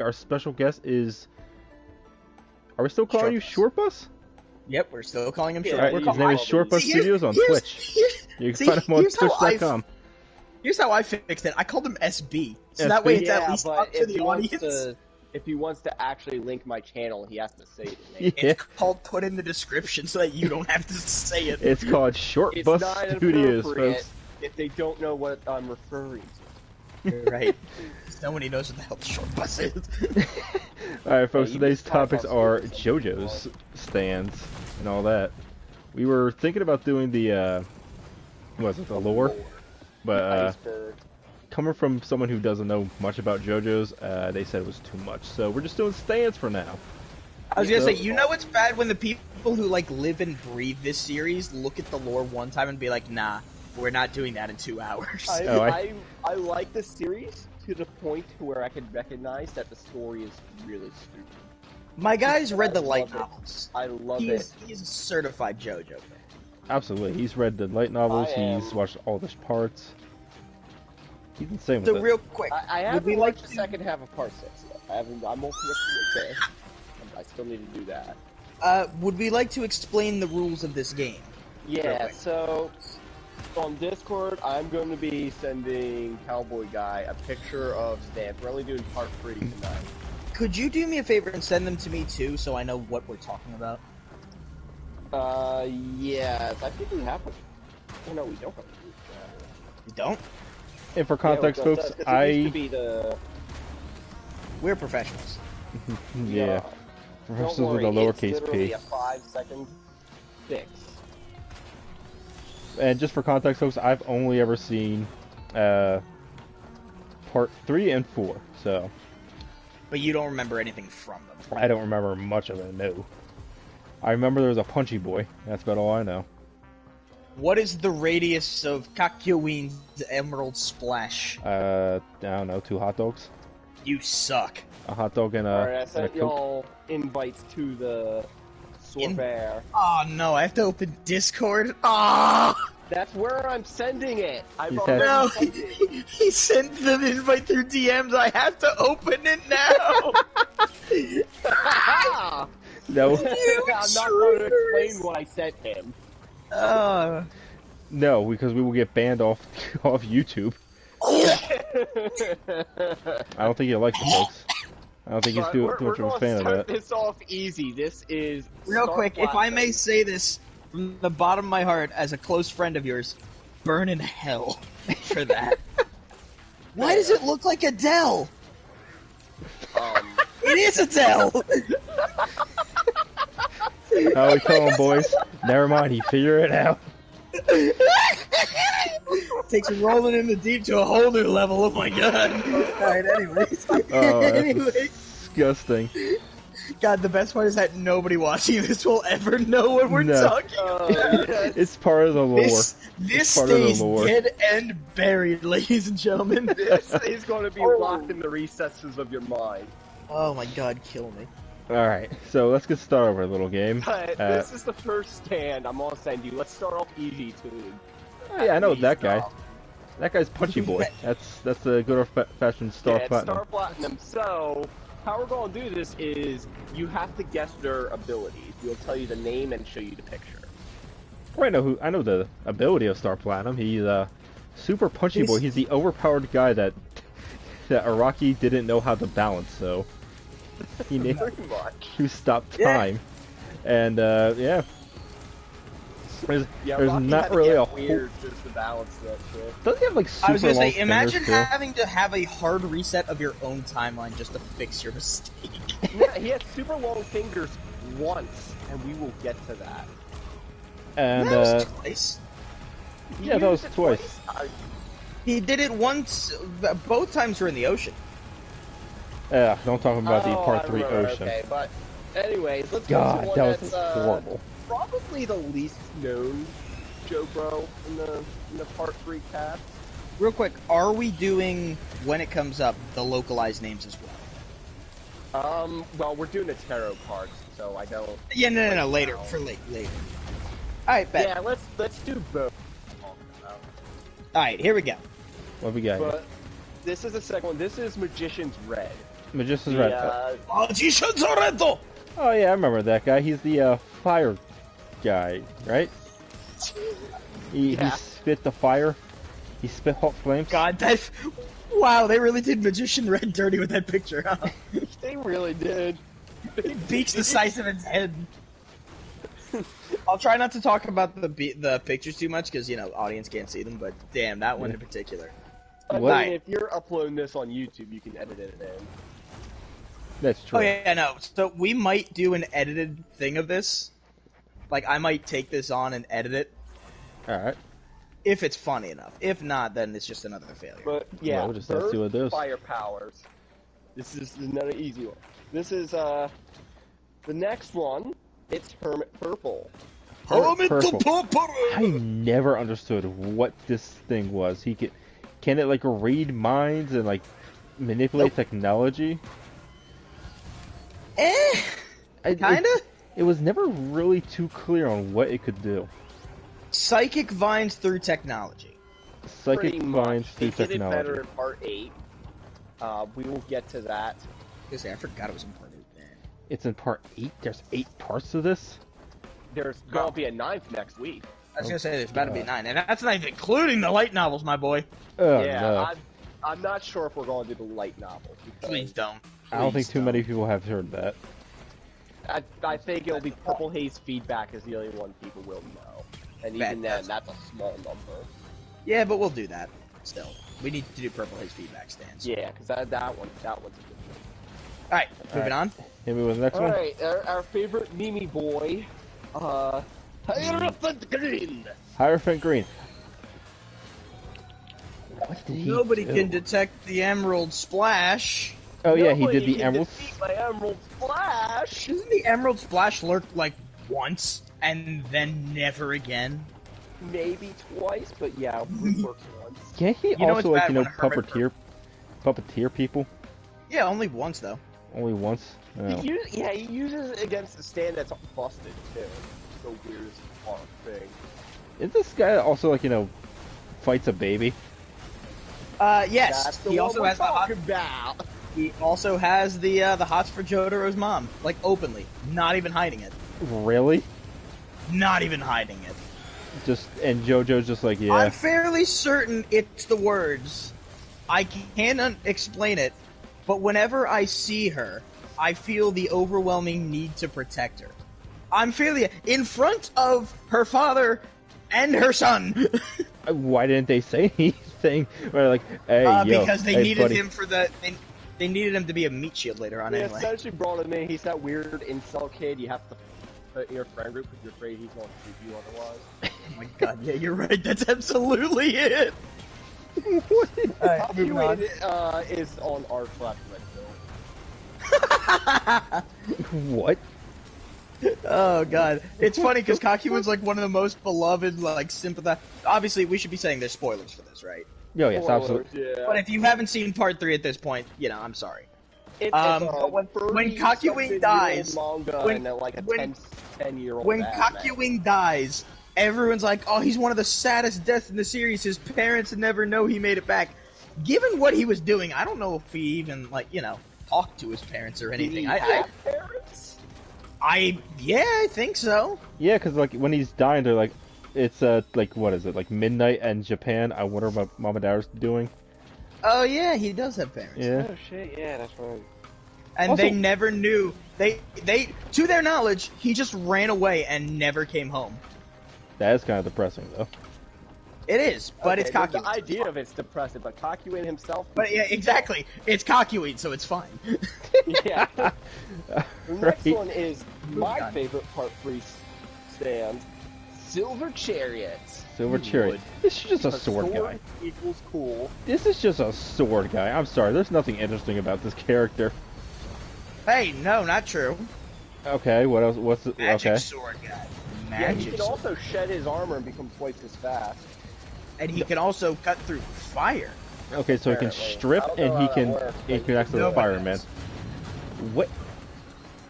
Our special guest is. Are we still calling you Shortbus? Yep, we're still calling him Alright, Shortbus. his name is Shortbus Studios on Twitch. You can find him on Twitch.com. Here's how I fixed it. I called him SB, so that way it's at least up to the audience. If he wants to actually link my channel, he has to say it. Yeah. It's called put in the description so that you don't have to say it. It's called Shortbus Studios, folks. If they don't know what I'm referring to. You're right. Nobody knows what the hell the Shortbus is. Alright, folks, today's topics are JoJo's stands and all that. We were thinking about doing the, what was it, the lore? But, coming from someone who doesn't know much about JoJo's, they said it was too much. So we're just doing stands for now. I was gonna say, you know it's bad when the people who, like, live and breathe this series look at the lore one time and be like, nah, we're not doing that in 2 hours. I like the series to the point where I can recognize that the story is really stupid. My guy's read the light novels. I love it. He's a certified JoJo fan. Absolutely. He's read the light novels, he's watched all the parts. He's insane with it. So real quick, I haven't watched the second half of Part 6 yet. I'm okay with it. I still need to do that. Would we like to explain the rules of this game? Yeah, so on Discord, I'm going to be sending Cowboy Guy a picture of stamps. We're only doing Part 3 tonight. Could you do me a favor and send them to me too, so I know what we're talking about? Yes. I think we have them. Oh, no, we don't have them. You don't? And for context, folks, We're professionals. Yeah. Professionals with a lowercase p. It's a 5-second fix. And just for context, folks, I've only ever seen Part 3 and 4, so... But you don't remember anything from them. I don't remember much of it, no. I remember there was a punchy boy. That's about all I know. What is the radius of Kakyoin's Emerald Splash? I don't know, 2 hot dogs? You suck. A hot dog and a Alright, I sent Coke. y'all invites to the Sorbet. Oh no, I have to open Discord? Oh! That's where I'm sending it! No, he sent the invite through DMs, I have to open it now! No. I'm not going to explain what I sent him. No, because we will get banned off YouTube. I don't think he likes it, folks. I don't think he's too much of a fan of that. We're going to start this off easy. This is... Real quick, if I may say this from the bottom of my heart as a close friend of yours, burn in hell for that. Why does it look like Adele? It is Adele! How we tell him, boys? Never mind, he figured it out. Takes rolling in the deep to a whole new level, oh my god. Alright, anyways. Oh, that's disgusting. God, the best part is that nobody watching this will ever know what we're talking about. It's part of the lore. This stays dead and buried, ladies and gentlemen. This is going to be locked in the recesses of your mind. Oh my god, kill me. Alright, so let's get started with our little game. This is the first stand I'm going to send you. Let's start off easy, too. Oh, yeah, I know that guy. That guy's Punchy Boy. That's a good old-fashioned Star Platinum. Star Platinum. So, how we're going to do this is you have to guess their abilities. We'll tell you the name and show you the picture. I know the ability of Star Platinum. He's Super Punchy Boy. He's the overpowered guy that Araki didn't know how to balance, so he stopped time. And yeah. There's not really a weird just to balance that shit. Doesn't he have like super I was gonna say, long imagine fingers, having to have a hard reset of your own timeline just to fix your mistake. Yeah, he has super long fingers once, and we will get to that. And that was twice. Yeah, that was twice. He did it once. Both times were in the ocean. Yeah, don't talk about the Part 3 ocean. Okay, but anyways, let's God, go to one that was horrible. Probably the least known JoBro in the Part 3 cast. Real quick, are we doing, when it comes up, the localized names as well? Well, we're doing the tarot cards, so I don't... Yeah, no, later. Later. Alright, bet. Yeah, let's do both. Alright, here we go. What we got here? But this is the second one. This is Magician's Red. Magician's The, Red. Magician's Red! Oh yeah, I remember that guy. He's the fire guy, right? He spit the fire. He spit hot flames. God, that... Wow, they really did Magician Red dirty with that picture, huh? They really did. He beaks the size of his head. I'll try not to talk about the pictures too much, because, you know, audience can't see them, but damn, that one in particular. I mean, if you're uploading this on YouTube, you can edit it in. That's true. Oh yeah, no. So we might do an edited thing of this. Like, I might take this on and edit it. Alright. If it's funny enough. If not, then it's just another failure. But yeah, well, we'll just have to see what it is. Fire powers. This is another easy one. This is the next one. It's Hermit Purple. Hermit Purple. I never understood what this thing was. Can it like read minds and like manipulate technology? Kinda? It was never really too clear on what it could do. Psychic vines through technology. Psychic vines through they did it better technology. in part 8. We will get to that. I forgot it was in part 8, man. It's in part 8? There's 8 parts to this? There's gonna be a 9th next week. I was gonna say there's about to be 9, and that's not even including the light novels, my boy. Oh, yeah, no. I'm not sure if we're going to do the light novels. Please don't. I don't think too many people have heard that. I think it'll be Purple Haze Feedback is the only one people will know. And even then, that's a small number. Yeah, but we'll do that. Still, we need to do Purple Haze Feedback stands. Yeah, because that one's a good one. Alright, moving on. Hit me with the next one. Alright, our favorite Mimi boy, Hierophant Green. Hierophant Green. What did he Nobody do? can detect the Emerald Splash. Oh yeah, he Nobody did the can Emerald. defeat my Emerald Splash. Doesn't the Emerald Splash lurk like once and then never again? Maybe twice, but yeah, it works once. Can't he know also what's like bad when Hermit puppeteer people? Yeah, only once though. Only once. Oh. He uses it against the stand that's busted too. It's the weirdest part thing. Is this guy also like fights a baby? Yes. That's the He one also we're has the hot. talking about. He also has the hots for Jotaro's mom, like openly, not even hiding it. Really? Not even hiding it. And JoJo's just like, yeah. I'm fairly certain it's the words. I can't explain it, but whenever I see her, I feel the overwhelming need to protect her. I'm fairly in front of her father and her son. Why didn't they say anything? Or like, hey, yo, because they hey, needed buddy. him for the. They needed him to be a meat shield later on. They Anyway. essentially brought him in. He's that weird incel kid. You have to put in your friend group because you're afraid he's going to shoot you otherwise. Oh my god, yeah, you're right. That's absolutely it. Alright, moving on. Is on our flat What? Oh god, it's funny because Kakuin's like one of the most beloved, like sympathetic. Obviously, we should be saying there's spoilers for this, right? Yo, yes, absolutely. Yeah. But if you haven't seen part 3 at this point, I'm sorry. It's but when Kakuin dies, when like a when- 10-year-old when Kakuin dies, everyone's like, "Oh, he's one of the saddest deaths in the series. His parents never know he made it back." Given what he was doing, I don't know if he even talked to his parents or anything. parents? I think so. Yeah, because like when he's dying, they're like, it's like what is it, like midnight in Japan? I wonder what Mom and Dad are doing. Oh yeah, he does have parents. Yeah. Oh shit, yeah, that's right. And Also- they never knew. They to their knowledge, he just ran away and never came home. That is kind of depressing, though. It is, but it's the Kakuin. idea of it's depressing, but Kakuin himself. But yeah, exactly. It's Kakuin, so it's fine. Yeah. The next Right. one is my favorite part 3 stand, Silver Chariots. Silver Chariot. This is just a sword guy. Equals cool. This is just a sword guy. I'm sorry, there's nothing interesting about this character. Hey, no, not true. Okay, what else? What's the, Magic okay? sword guy. Yeah, he Magic can sword. also shed his armor and become twice as fast. And he can also cut through fire. Okay, so he can Apparently. strip I don't know and how he that can works, he but can actually nobody fire, man. knows. What?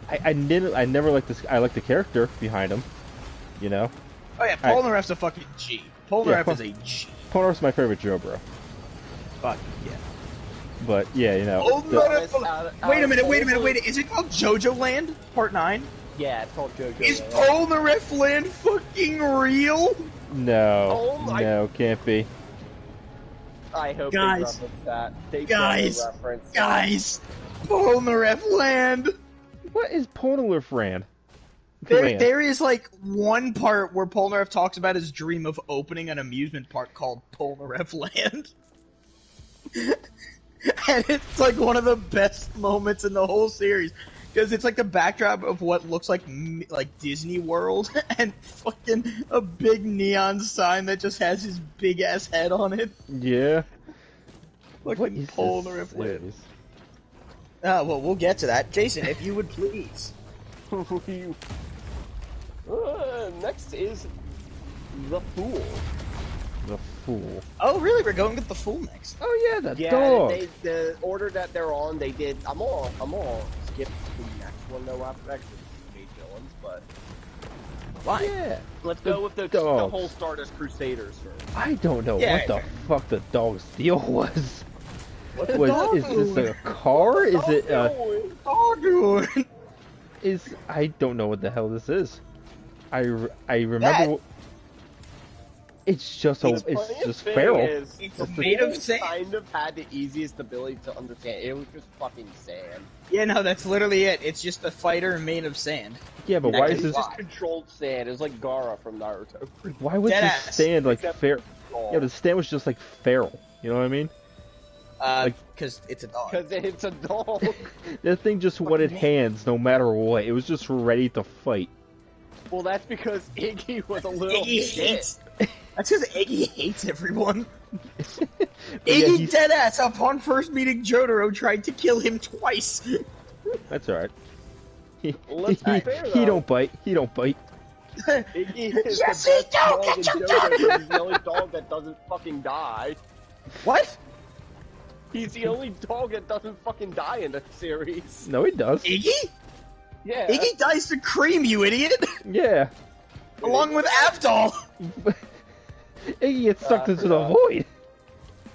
I never liked this. I like the character behind him. You know, Oh yeah, Alright. Polnareff's a fucking G. Polnareff is a G. Polnareff's my favorite Joe, bro. Fuck yeah. But yeah, you know. Wait a minute. Is it called JoJo Land Part 9? Yeah, it's called JoJo. Is Polnareff Land fucking real? No, no, can't be. I hope Guys, they reference that. They guys, reference that. guys, Polnareff Land. What is Polnareff Land? There is like one part where Polnareff talks about his dream of opening an amusement park called Polnareff Land. And it's like one of the best moments in the whole series. Because it's like the backdrop of what looks like Disney World and fucking a big neon sign that just has his big ass head on it. Yeah. Fucking Polnareff Land. Well, we'll get to that. Jason, if you would please. Next is The Fool. The Fool. Oh, really? We're going with The Fool next. Oh yeah, that dog. The order that they're on, they did. I'm all skip to the next one though. After actually made villains, but why? Yeah, let's go with the whole Stardust Crusaders first. I don't know what the fuck the dog's deal was. What's the dog is this a car? Is it dog doing? I don't know what the hell this is. I remember. It's just feral. It's made of sand. Kind of had the easiest ability to understand. It was just fucking sand. Yeah, no, that's literally it. It's just a fighter made of sand. Yeah, but why is this just controlled sand? It was like Gaara from Naruto. Why was this sand like feral? Yeah, the sand was just like feral. You know what I mean? Because it's a dog. Because it's a dog. That thing just wanted hands no matter what. It was just ready to fight. Well, that's because Iggy was a little shit. That's because Iggy hates everyone. Iggy deadass upon first meeting Jotaro tried to kill him twice. That's alright. He don't bite. He don't bite. Iggy is the best dog in JoJo. He's the only dog that doesn't fucking die. What? He's the only dog that doesn't fucking die in the series. No, he does. Iggy? Yeah. Iggy dies to cream, you idiot! Yeah. Along with Avdol! Iggy gets sucked into the void!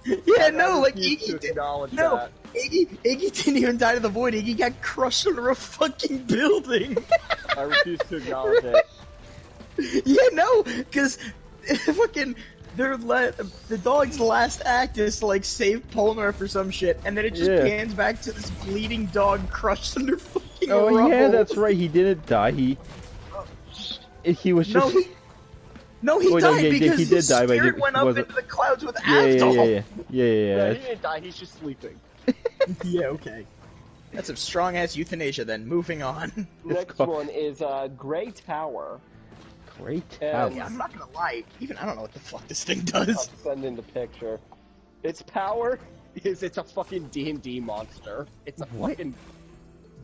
Yeah, no, like Iggy did. No, Iggy didn't even die to the void. Iggy got crushed under a fucking building. I refuse to acknowledge it. Yeah, no, because fucking the dog's last act is to like save Polnareff or some shit, and then it just pans back to this bleeding dog crushed under fucking rubble. Yeah, that's right. He didn't die. He was just. He died because he did die, but spirit went up into the clouds with Avdol. Yeah. No, he didn't die. He's just sleeping. Yeah, okay. That's some strong ass euthanasia. Then moving on. Next one is Grey Tower. Grey Tower. Yeah, I'm not gonna lie. Even I don't know what the fuck this thing does. I'll send in the picture. Its power is it's a fucking D&D monster. It's a fucking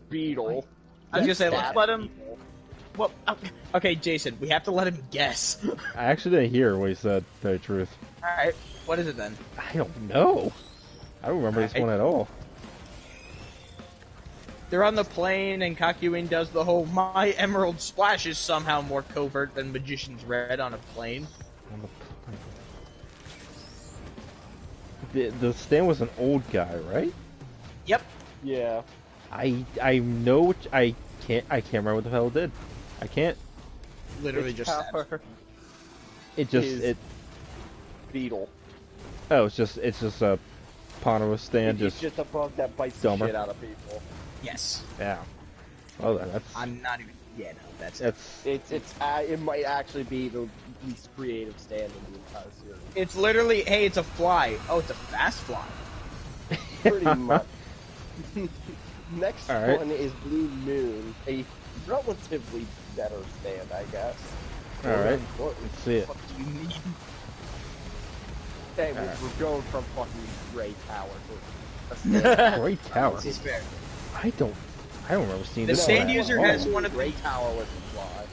beetle. I was gonna say, let's let him. Well, okay, Jason, we have to let him guess. I actually didn't hear what he said, to tell you the truth. Alright, what is it then? I don't know. I don't remember this one at all. They're on the plane, and Kakyoin does the whole, my emerald splash is somehow more covert than Magician's Red on a plane. On the plane. The Stan was an old guy, right? Yep. Yeah. I know I can't remember what the hell it did. I can't. Literally just beetle. Oh, it's just a ponderous stand. It's just a bug that bites the shit out of people. Yes. Yeah. Well, then that's. I'm not even. Yeah, no, that's. It might actually be the least creative stand in the entire series. It's literally, hey, it's a fly. Oh, it's a fast fly. Pretty much. Next one is Blue Moon, a relatively better stand, I guess. Alright, let's see it. What do you mean? Hey, we're going from fucking Grey Tower to a stand. Grey Tower? This is fair. I don't remember seeing the this. The stand user has one of the... Grey Tower with the fly.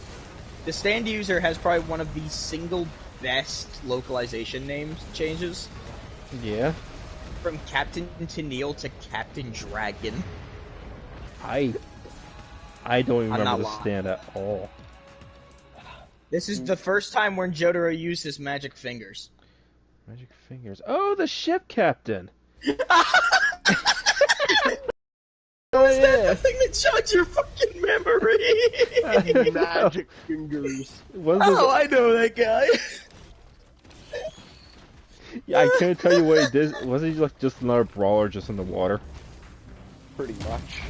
The stand user has probably one of the single best localization names changes. Yeah. From Captain Tennille to Captain Dragon. I don't even remember the stand at all. This is the first time when Jotaro used his magic fingers. Magic fingers. Oh, the ship captain! Oh Is that yeah. the thing that jogs your fucking memory? Magic fingers. Oh, I know that guy. Yeah, I can't tell you what he did. Was he like just another brawler just in the water? Pretty much.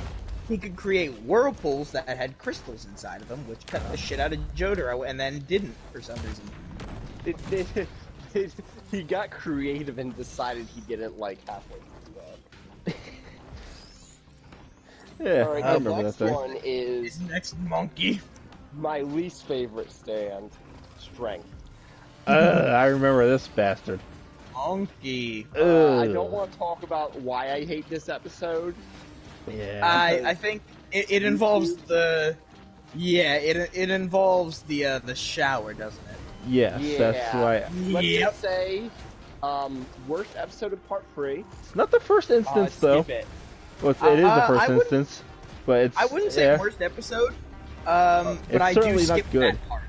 He could create whirlpools that had crystals inside of them, which cut the shit out of Jotaro, and then didn't for some reason. He got creative and decided he didn't like halfway through that. Yeah, Alright, I the remember that next thing. one is His next monkey. my least favorite stand, Strength. I remember this bastard. Monkey. I don't want to talk about why I hate this episode. Yeah. I think it involves the... Yeah, it involves the shower, doesn't it? Yes, that's why. Let's Yep. just say, worst episode of part 3. It's not the first instance, though. Skip it. Well, it is the I first wouldn't- instance, but it's. I wouldn't say yeah, worst episode, but It's I do certainly not skip good. that part.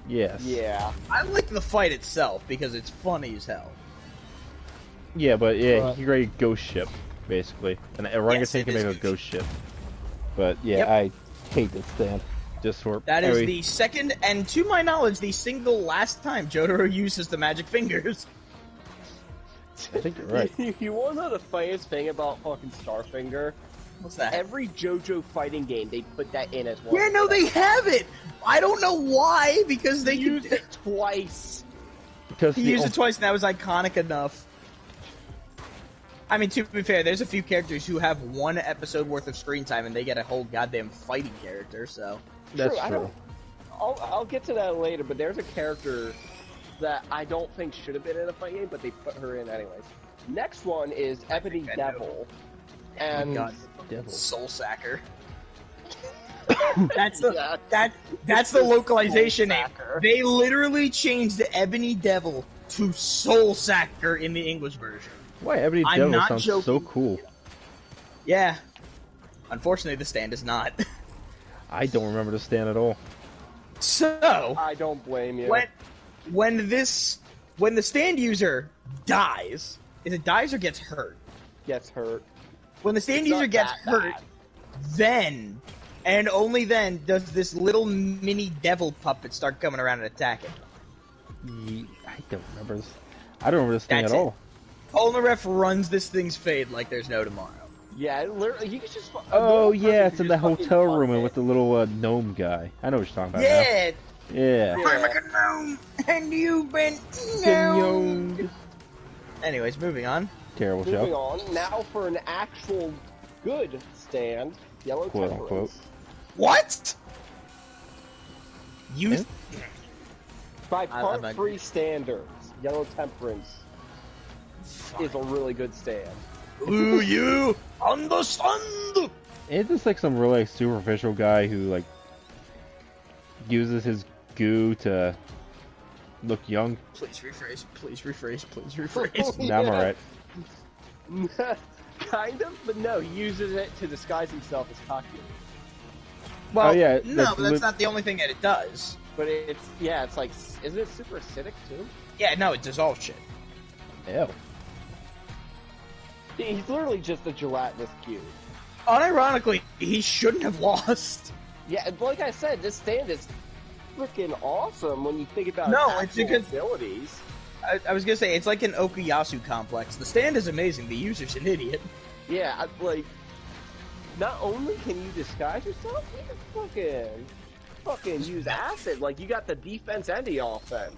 Yes. Yeah. I like the fight itself because it's funny as hell. Yeah, but yeah, But- he can create a ghost ship, basically. An orangutan it can is make a ghost ghost ship. But yeah, Yep. I hate this stand. Just for That is anyway, the second, and to my knowledge, the single last time Jotaro uses the magic fingers. I think you're right. You wanna know the funniest thing about fucking Starfinger? What's that? Every JoJo fighting game, they put that in as one. Yeah, no, they have it. I don't know why, because they used it twice. Because He the used it twice, and that was iconic enough. I mean, to be fair, there's a few characters who have one episode worth of screen time, and they get a whole goddamn fighting character. So that's I true. don't- I'll get to that later, but there's a character that I don't think should have been in a fight game, but they put her in anyways. Next one is Ebony think I know. Devil. And God, Devil. Soul Sacker. That's the Yeah. that's the localization Soul name. Sacker. They literally changed the Ebony Devil to Soul Sacker in the English version. Why Ebony I'm Devil not sounds joking. so cool. Yeah. Unfortunately, the stand is not. I don't remember the stand at all. So I don't blame you. when the stand user dies, is it dies or gets hurt? Gets hurt. When the stand It's user not gets that hurt, bad. then and only then does this little mini devil puppet start coming around and attacking. I don't remember this. I don't remember this thing That's at it. all. Polnareff runs this thing's fade like there's no tomorrow. Yeah, literally, you can just. a Oh normal yeah, person it's could in the just fucking hotel punch room and it. with the little gnome guy. I know what you're talking about Yeah, now. Yeah. I'm like a gnome, and you've been gnomed. Anyways, moving on. Terrible Moving show. on, now for an actual good stand, Yellow Quote, Temperance. unquote. What? You Eh? By I'm part not- 3 standards, Yellow Temperance is a really good stand. do you understand? It's just like some really superficial guy who like uses his goo to look young. Please rephrase. Please rephrase. Please rephrase. Now I'm alright. Kind of, but no, he uses it to disguise himself as cocky. Well, Oh, yeah, no, that's but that's lit- not the only thing that it does. But it's like, isn't it super acidic too? Yeah, no, it dissolves shit. Ew. He's literally just a gelatinous cube. Unironically, he shouldn't have lost. Yeah, like I said, this stand is freaking awesome when you think about No, its it's actual because- abilities. I was gonna say, it's like an Okuyasu complex. The stand is amazing, the user's an idiot. Yeah, like, not only can you disguise yourself, you can fucking use acid. Like, you got the defense and the offense.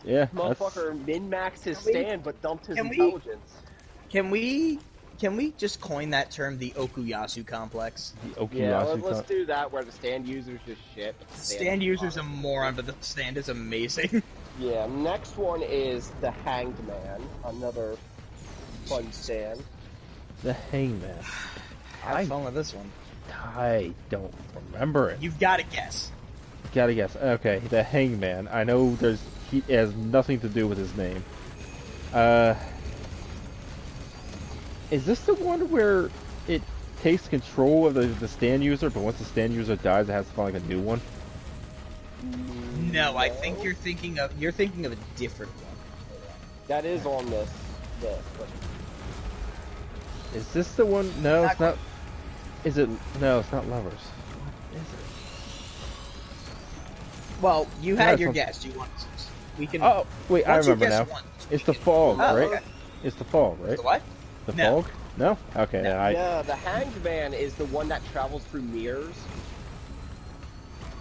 Yeah. Motherfucker min-maxed his Can we- stand, but dumped his can we- intelligence. Can we just coin that term, the Okuyasu complex? The Yeah, Okuyasu let's do that, where the stand user's just shit. but the Stand is user's a fine. moron, but the stand is amazing. Yeah, next one is the Hanged Man, another fun stand. The Hangman. Have fun with this one. I don't remember it. You've got to guess. Gotta guess. Okay, the Hangman. I know he has nothing to do with his name. Is this the one where it takes control of the stand user, but once the stand user dies, it has to find like a new one? No, I think you're thinking of a different one. That is on this list. But Is this the one? No, it's not. Is it? No, it's not Lovers. What is it? Well, you Yeah, had it's your on- guess. You want we can. Oh, wait, I once you remember guess now. once, It's we the can- fog, Oh, right? okay. It's the fog, right? The what? The No. fog? No? Okay, No. Yeah, the Hanged Man is the one that travels through mirrors.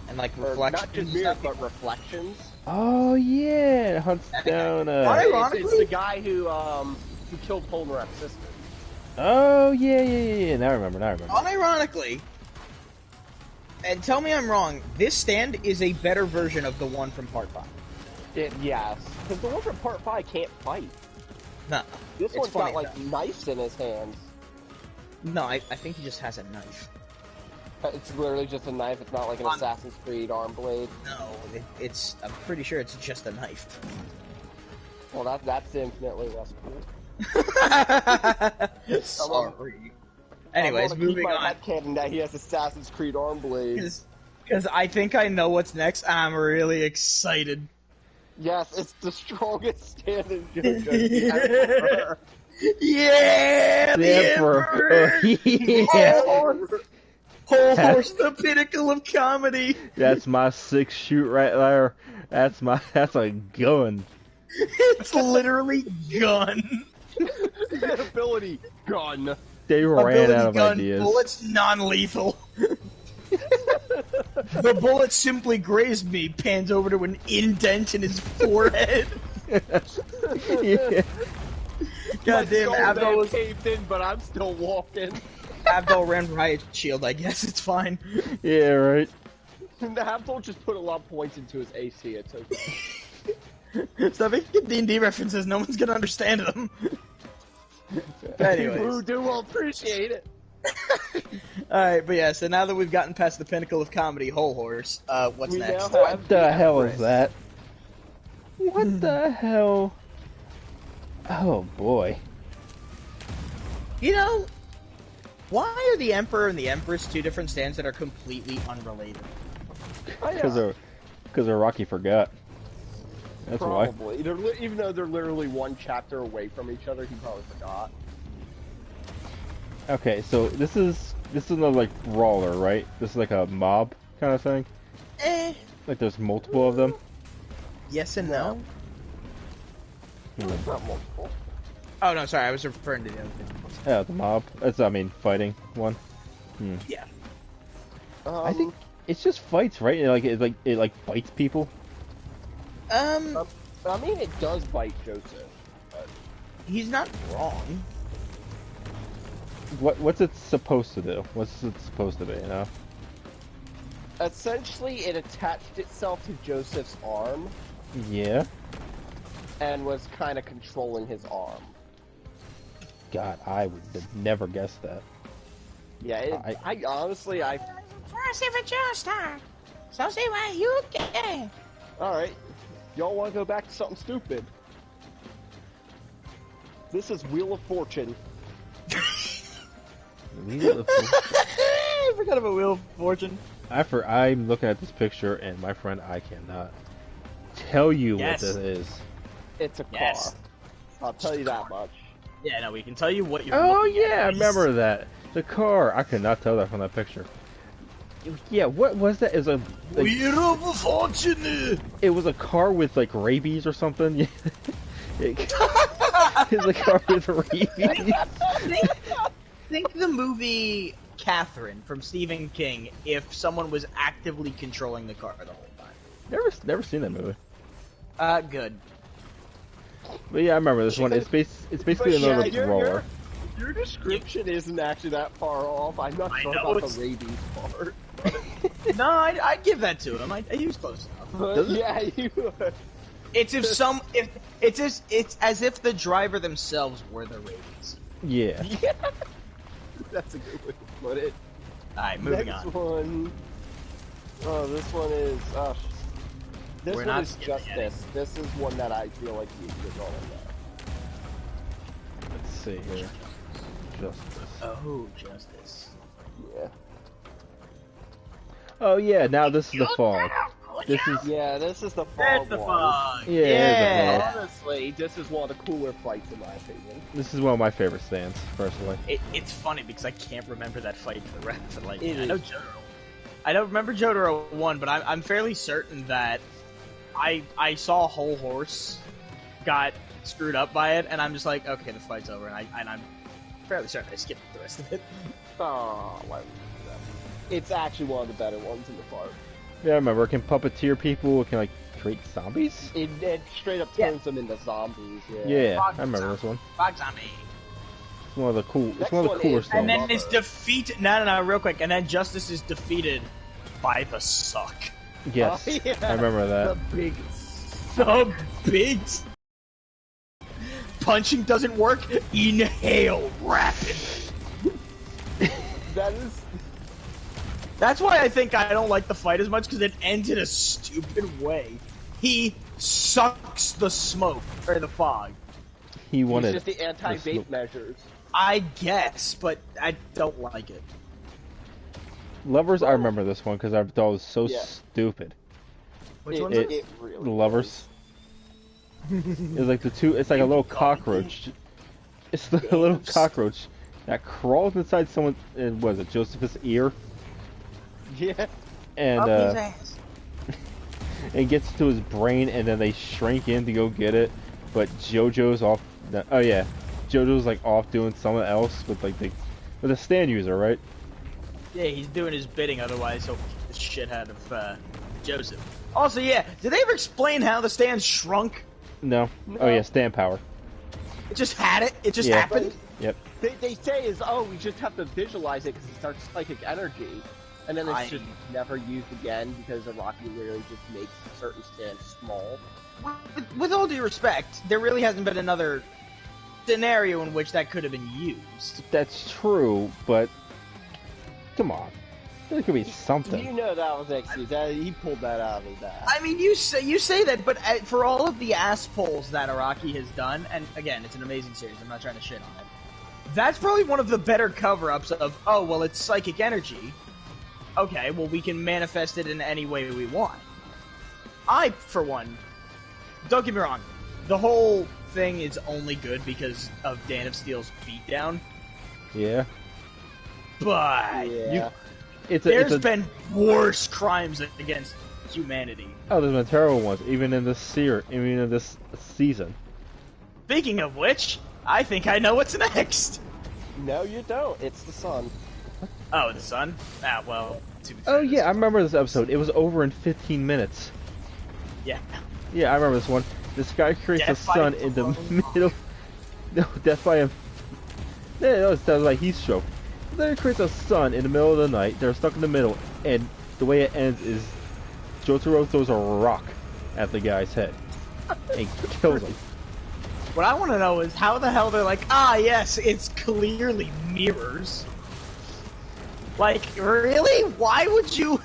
And like Or reflections. not just and mirrors, stuff? but reflections. Oh yeah, it hunts Okay. down. It's the guy who killed Polnareff's sister. Oh yeah. Now I remember. Unironically, and tell me I'm wrong, this stand is a better version of the one from Part 5. Yes, because the one from Part 5 can't fight. No. This It's one's funny, got like though. knives in his hands. No, I think he just has a knife. It's literally just a knife. It's not like an Assassin's Creed arm blade. No, it's. I'm pretty sure it's just a knife. Well, that's infinitely less cool. Sorry. Anyways, moving on. Headcanon that he has Assassin's Creed arm blades. Because I think I know what's next. I'm really excited. Yes, it's the strongest stand in JoJo. The Emperor. Yeah, the Emperor! Yeah. Whole horse, the pinnacle of comedy. That's my 6 shoot right there. That's a gun. It's literally gun. Ability gun. They ran Ability out of gun, ideas. bullets non-lethal. The bullet simply grazed me, pans over to an indent in his forehead. Yeah. Goddamn, Abdul was... caved in, but I'm still walking. Abdul ran riot shield, I guess it's fine. Yeah, right. Abdul just put a lot of points into his AC. It's okay. Stop making D&D references, no one's gonna understand them. Anyways. Who do will appreciate it. Alright, but yeah, so now that we've gotten past the pinnacle of comedy, Whole Horse, what's We next? now have What the hell is Empress. that? What the hell? Oh boy. You know, why are the Emperor and the Empress two different stands that are completely unrelated? Because Rocky forgot. That's why. Probably. Even though they're literally one chapter away from each other, he probably forgot. Okay, so this is another like brawler, right? This is like a mob kind of thing. Like there's multiple of them. Yes and no. It's not multiple. Oh no, sorry, I was referring to the other thing. Yeah, the mob. That's fighting one. Yeah. I think it's just fights, right? It like bites people. I mean, it does bite Joseph. But... He's not wrong. What's it supposed to do? What's it supposed to be? You know. Essentially, it attached itself to Joseph's arm Yeah. and was kind of controlling his arm. God, I would have never guessed that. Yeah, I honestly, So see what you get. Alright, y'all want to go back to something stupid? This is Wheel of Fortune. I forgot about Wheel of Fortune. I'm looking at this picture, and my friend, I cannot tell you Yes. what this is. It's a car. Yes. I'll tell you that much. Yeah, no, we can tell you what you're Oh looking yeah, I at. remember that. The car. I could not tell that from that picture. Yeah, what was that? It was a like, Wheel of Fortune! it was a car with like rabies or something. It was a car with rabies. Think the movie Catherine from Stephen King if someone was actively controlling the car the whole time. Never seen that movie. Good. But yeah, I remember this one. It's basically another brawler. Your description isn't actually that far off. I'm not I sure know about it's- the rabies part. No, I'd give that to him. He was close enough. Does it? Yeah, you would. It's it's as if the driver themselves were the rabies. Yeah. Yeah. That's a good way to put it. Alright, moving Next on. one. Oh, this one is. This We're one not is skipping Justice. This is one that I feel like you're going to Let's see here. Justice. Oh, Justice. Yeah. Oh yeah, now this is the fog. This is Yeah, this is the That's fog the one. fog. Yeah, it is the fog. Honestly, this is one of the cooler fights in my opinion. this is one of my favorite stands, personally. It's funny because I can't remember that fight for the rest of like. It I know is. Jotaro. I don't remember Jotaro won, but I'm fairly certain that I saw a whole horse got screwed up by it, and I'm just like, okay, the fight's over, and I'm fairly certain I skipped the rest of it. Oh, why would you do that? It's actually one of the better ones in the park. Yeah, I remember. It can puppeteer people. It can, like, create zombies? It straight up turns them into zombies. Yeah, Fog I remember zombie. this one. Fog zombie. It's one of the cool. It's Next one of the one cooler is- stuff. And then Lover. it's defeated. No, real quick. And then Justice is defeated by the suck. Yes, Oh, yeah. I remember The that. big. The big punching doesn't work. Inhale rapid. That is. That's why I think I don't like the fight as much because it ends in a stupid way. He sucks the smoke or the fog. He It's wanted. just the anti-vape smoke. measures. I guess, but I don't like it. Lovers, I remember this one because I thought it was so Yeah. stupid. Which It- one's it- it? It really The lovers. It's like the two. It's like a little cockroach. It's the little cockroach that crawls inside someone. Was it Joseph's ear? is. Yeah. And Up his ass. it gets to his brain, and then they shrink in to go get it. But JoJo's off. Oh yeah, JoJo's like off doing something else with like with a stand user, right? Yeah, he's doing his bidding, otherwise he'll kick the shit out of Joseph. Also, yeah, did they ever explain how the stand shrunk? No. Oh yeah, stand power. It just had it. It just Yeah. happened. Yep. They say is, oh, we just have to visualize it because it starts psychic energy. And then it's just never used again because Araki literally just makes certain stands small. With all due respect, there really hasn't been another scenario in which that could have been used. That's true, but come on, there could be You something. know that was actually that he pulled that out of his ass. I mean, you say that, but for all of the ass pulls that Araki has done, and again, it's an amazing series. I'm not trying to shit on it. That's probably one of the better cover-ups of, oh, well, it's psychic energy. Okay, well, we can manifest it in any way we want. I, for one, don't get me wrong, the whole thing is only good because of Dan of Steel's beatdown, Yeah. but yeah. there's been worse crimes against humanity. Oh, there's been terrible ones, even in this even in this season. Speaking of which, I think I know what's next. No, you don't. It's the sun. Oh, the sun? Ah, well. Oh yeah, I remember this episode. It was over in 15 minutes. Yeah. Yeah, I remember this one. This guy creates Death a by sun in the middle. No, death by him. Yeah, that was like heat stroke. Then he creates a sun in the middle of the night. They're stuck in the middle, and the way it ends is Jotaro throws a rock at the guy's head and kills him. What I want to know is how the hell they're like, ah, yes, it's clearly mirrors. Like, really? Why would you...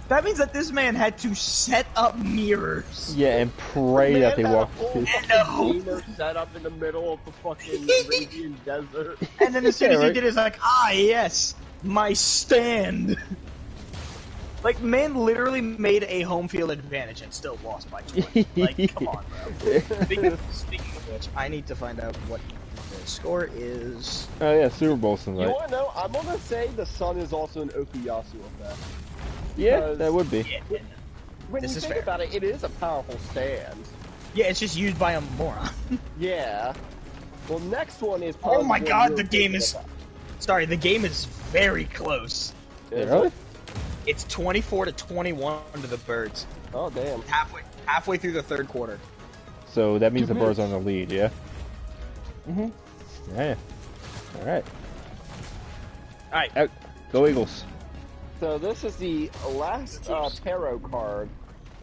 That means that this man had to set up mirrors. Yeah, and pray that they walk through. And a hope. Gamer set up in the middle of the fucking Arabian desert. And then as soon as Yeah, he right. did it, it's like, ah, yes, my stand. Like, man literally made a home field advantage and still lost by 20. Like, come on, bro. Speaking of which, I need to find out what the score is. Oh yeah, Super Bowl You tonight. wanna know? I'm gonna say the sun is also an Okuyasu effect. Yeah, because- that would be. Yeah, When This you is think fair. about it, it is a powerful stand. yeah, it's just used by a moron. Yeah. Well, next one is. Oh probably my the one god, you're the game thinking is... about. Sorry, the game is very close. Really? It's 24-21 to the Birds. Oh damn. Halfway through the third quarter. So that means the Two Birds are minutes. on the lead, yeah? Mhm. Yeah. Alright. Alright, Go Eagles. So this is the last tarot card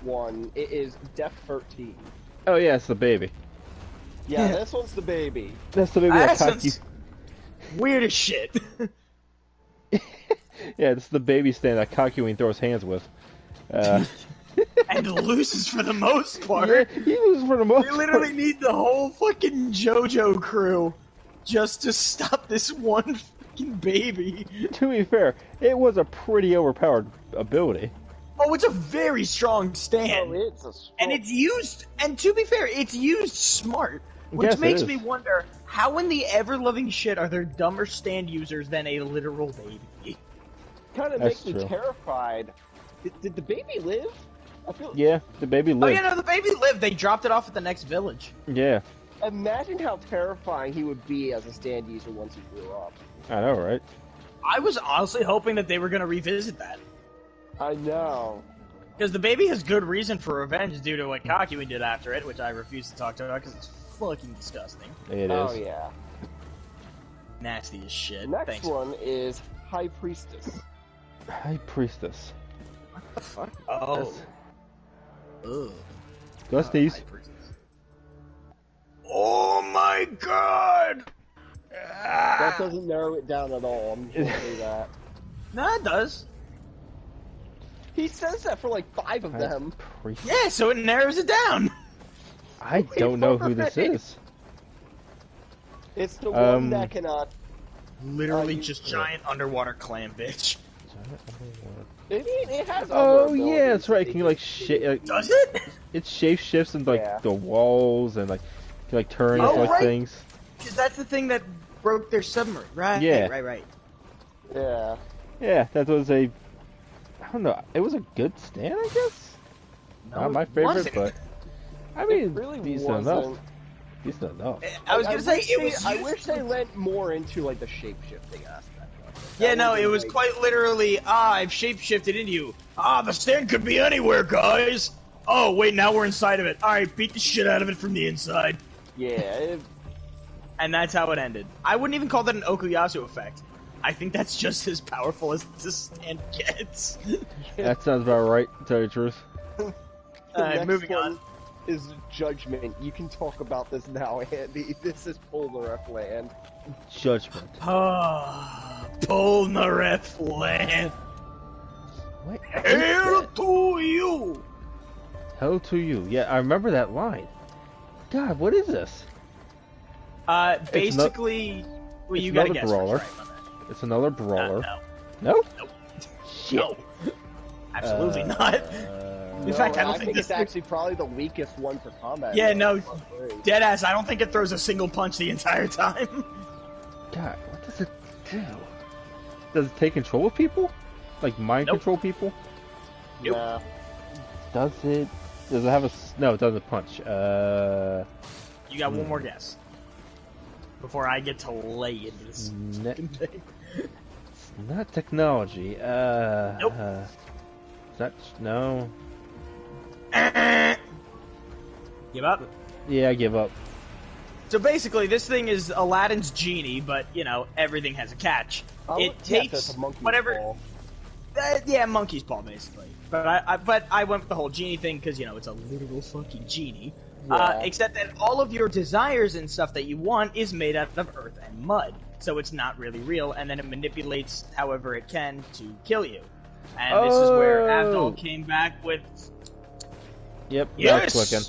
one. It is Death 13. Oh yeah, it's the baby. Yeah, this one's the baby. That's the baby that that Taki... sounds weird as shit. Yeah, it's the baby stand that Kakyoin throws hands with. And loses for the most part. Yeah, he loses for the most They literally need the whole fucking JoJo crew just to stop this one fucking baby. To be fair, it was a pretty overpowered ability. Oh, it's a very strong stand. Oh, it's a strong... And it's used, and to be fair, it's used smart. Which Yes, it makes is. me wonder, how in the ever-loving shit are there dumber stand users than a literal baby? Kind of That's makes me true. terrified. Did the baby live? I feel. Yeah, the baby Oh lived. yeah, no, the baby lived. They dropped it off at the next village. Yeah, Imagine how terrifying he would be as a stand user once he grew up. I know, right? I was honestly hoping that they were going to revisit that. I know. Because the baby has good reason for revenge due to what Kakyoin did after it, which I refuse to talk about because it's fucking disgusting. It is. Oh yeah. Nasty as shit. Next Thanks. one is High Priestess. High Priestess. What the fuck? Oh. Ugh. Gusties. Oh my god! That doesn't narrow it down at all. I'm just gonna say that. No, it does. He says that for like 5 of High them. Priestess. Yeah, so it narrows it down. I don't know who this is. It's the one that cannot. Literally just giant underwater clam bitch. It has. Oh other yeah, that's abilities right. that Can you they like shit? Does it? It shape shifts into like Yeah. the walls and like can like turn Oh, into like right. things. Because that's the thing that broke their submarine, right? Yeah. Right. can- Yeah. Yeah, that was a. I don't know. It was a good stand, I guess. No, Not my it favorite, wasn't. but I mean, It really decent wasn't. enough. Decent enough. I was gonna say wish it they- was. I wish they went more into like the shape shifting aspect. Yeah, That no, would've it been, was like- quite literally. I've shapeshifted into you. The stand could be anywhere, guys. Oh wait, now we're inside of it. All right, beat the shit out of it from the inside. Yeah. And that's how it ended. I wouldn't even call that an Okuyasu effect. I think that's just as powerful as the stand gets. That sounds about right. To tell you the truth. The Alright, next moving one on. is Judgment. You can talk about this now, Andy. This is Polnareff land. Judgment. Polnareff land. What? Hail to you. Hell to you. Yeah, I remember that line. God, what is this? Basically, well, it's you gotta another guess. brawler. First, right, It's another brawler. no. No? Nope. Shit. No. Absolutely not. In No, fact, I don't think think it's this. actually probably the weakest one for combat. Yeah, no. Plus three. Deadass, I don't think it throws a single punch the entire time. God, what does it do? Does it take control of people? Like mind Nope. control people? Nope. Nah. Does it? Does it have a? No, it doesn't punch. You got one more guess. Before I get to lay into this Ne- fucking thing. It's not technology. Nope. Is that no? Give up? Yeah, I give up. So basically, this thing is Aladdin's genie, but, you know, everything has a catch. It takes that's a monkey whatever... ball. Yeah, monkey's paw, basically. But I went with the whole genie thing, because, you know, it's a literal fucking genie. Yeah. Except that all of your desires and stuff that you want is made out of earth and mud. So it's not really real, and then it manipulates however it can to kill you. And this is where Oh. Avdol came back with... Yep. Now it's Yes! clicking.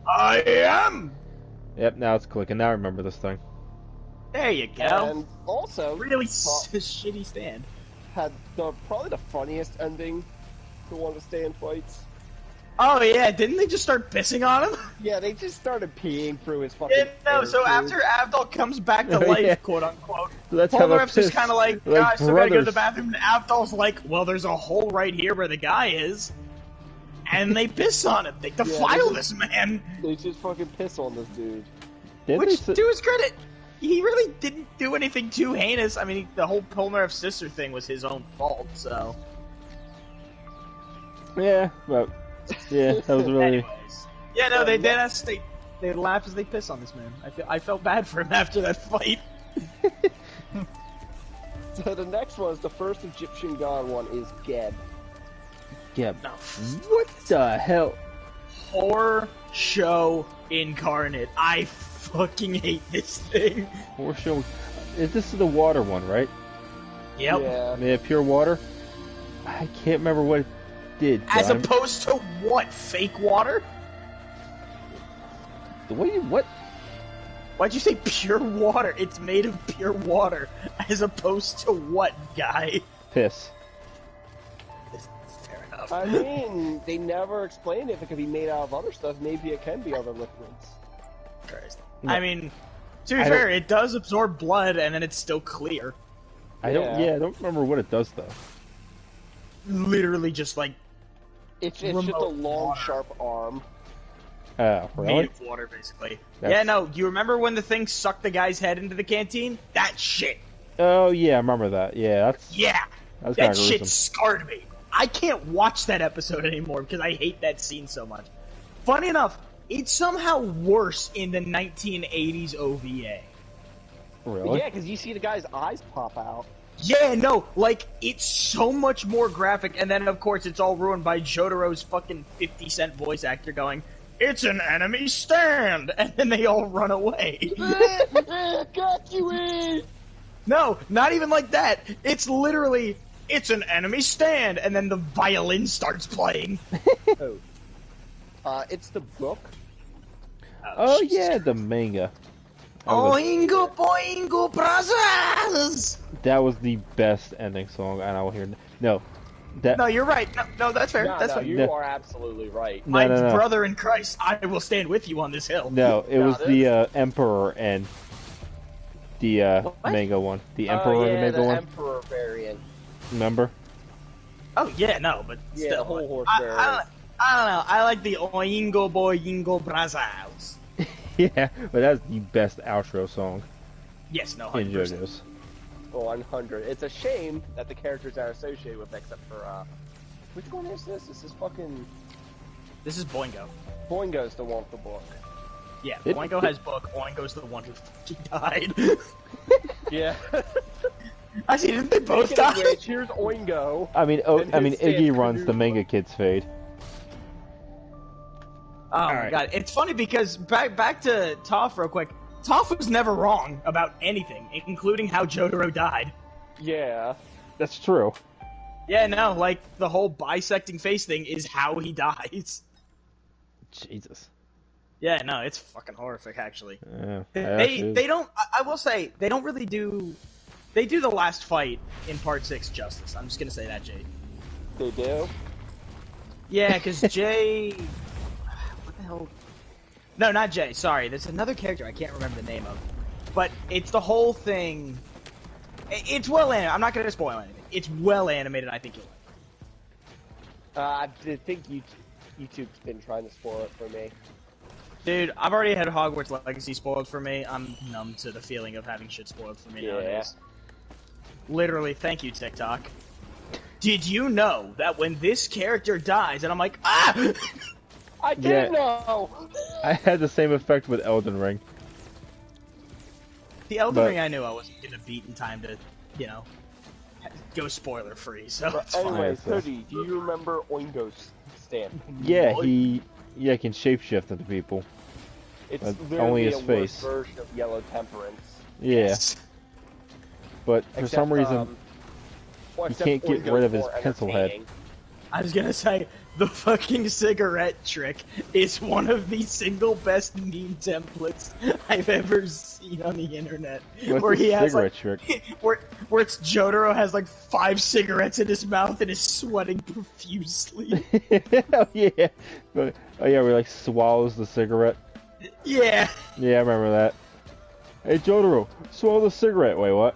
I am! Yep. Now it's clicking. Now I remember this thing. There you go. And also, Really shitty stand. had probably the funniest ending to one of the stand fights. Oh yeah, didn't they just start pissing on him? Yeah, they just started peeing through his fucking. Yeah, no, so hair, after Avdol comes back to Oh, life, yeah. quote unquote, Let's have a Polnareff's just piss. kind of like, Like yeah, I still gotta go to the brothers. bathroom, and Avdol's like, well, there's a hole right here where the guy is. And they piss on him. They defile they this man. They just fucking piss on this dude. Didn't Which, they to his credit, he really didn't do anything too heinous. I mean, the whole Polnareff sister thing was his own fault, so... Yeah, but yeah, that was really. Anyways. Yeah, no, they did us. They laugh as they piss on this man. I felt bad for him after that fight. So the next one is the first Egyptian god one is Geb. Yeah. No. What the hell? Horror show incarnate. I fucking hate this thing. We're showing. This is the water one, right? Yep. Yeah. They have pure water. I can't remember what it did. As John. opposed to what? Fake water? What? Why'd you say pure water? It's made of pure water. As opposed to what, guy? Piss. Fair enough. stuff. I mean, they never explained if it could be made out of other stuff. Maybe it can be other liquids. Christ. No. I mean, to be fair, it does absorb blood, and then it's still clear. I don't remember what it does though. Literally, just like It's just a long, sharp arm. Really? made of water, basically. Yeah, no. You remember when the thing sucked the guy's head into the canteen? That shit. Oh yeah, I remember that. Yeah, that's That shit scarred me. I can't watch that episode anymore because I hate that scene so much. Funny enough, it's somehow worse in the 1980s OVA. Really? Yeah, because you see the guy's eyes pop out. Yeah, no, like, it's so much more graphic, and then, of course, it's all ruined by Jotaro's fucking 50-cent voice actor going, "It's an enemy stand!" And then they all run away. Got you in! No, not even like that. It's literally, "It's an enemy stand!" And then the violin starts playing. It's the book. Oh yeah, the manga. Oingo boingo brothers! That was the best ending song, and I will hear no. No, you're right. No, that's fair. That's fair. You are absolutely right. My brother in Christ, I will stand with you on this hill. No, it was the Emperor and the manga one. The Emperor and the manga one. Emperor variant. Remember? Oh yeah, no, but Yeah, still, the whole horse I variant. don't know. I like the Oingo boingo brothers. Yeah, but that's the best outro song Yes, no, in 100%. JoJo's. 100. It's a shame that the characters are associated with, except for, which one is this? This is fucking... This is Boingo. Boingo's the one with the book. Yeah, Boingo has book. Oingo's the one who fucking died. Yeah. I see. Didn't they both Speaking of die? which, here's Oingo. I mean, his Iggy stand runs the manga kids fade. Oh my god, it's funny because back to Toph real quick. Toph was never wrong about anything, including how Jotaro died. Yeah. That's true. Yeah, no, like the whole bisecting face thing is how he dies. Jesus. Yeah, no, it's fucking horrific actually. Yeah, They don't. I will say they don't really do. They do the last fight in Part 6 justice. I'm just gonna say that, Jay. They do? Yeah, because Jay. What the hell? No, not Jay. Sorry, there's another character I can't remember the name of. But it's the whole thing. It's well animated. I'm not gonna spoil anything. It's well animated. I think you'll like it. I think YouTube's been trying to spoil it for me. Dude, I've already had Hogwarts Legacy spoiled for me. I'm numb to the feeling of having shit spoiled for me nowadays. Literally, thank you, TikTok. Did you know that when this character dies, and I'm like, ah! I didn't know! I had the same effect with Elden Ring. The Elden Ring I knew I wasn't gonna beat in time to, you know, go spoiler free, so it's fine. Anyway, Cody, do you remember Oingo's stand? Yeah, he can shapeshift into people. It's only literally his a face. worse version of Yellow Temperance. Yeah, Yes. but for some reason he can't get rid of his pencil head. I was gonna say, the fucking cigarette trick is one of the single best meme templates I've ever seen on the internet. What's where the he has cigarette like, trick? where it's Jotaro has like 5 cigarettes in his mouth and is sweating profusely. Oh yeah, but where he like swallows the cigarette. Yeah. Yeah, I remember that. Hey Jotaro, swallow the cigarette. Wait, what?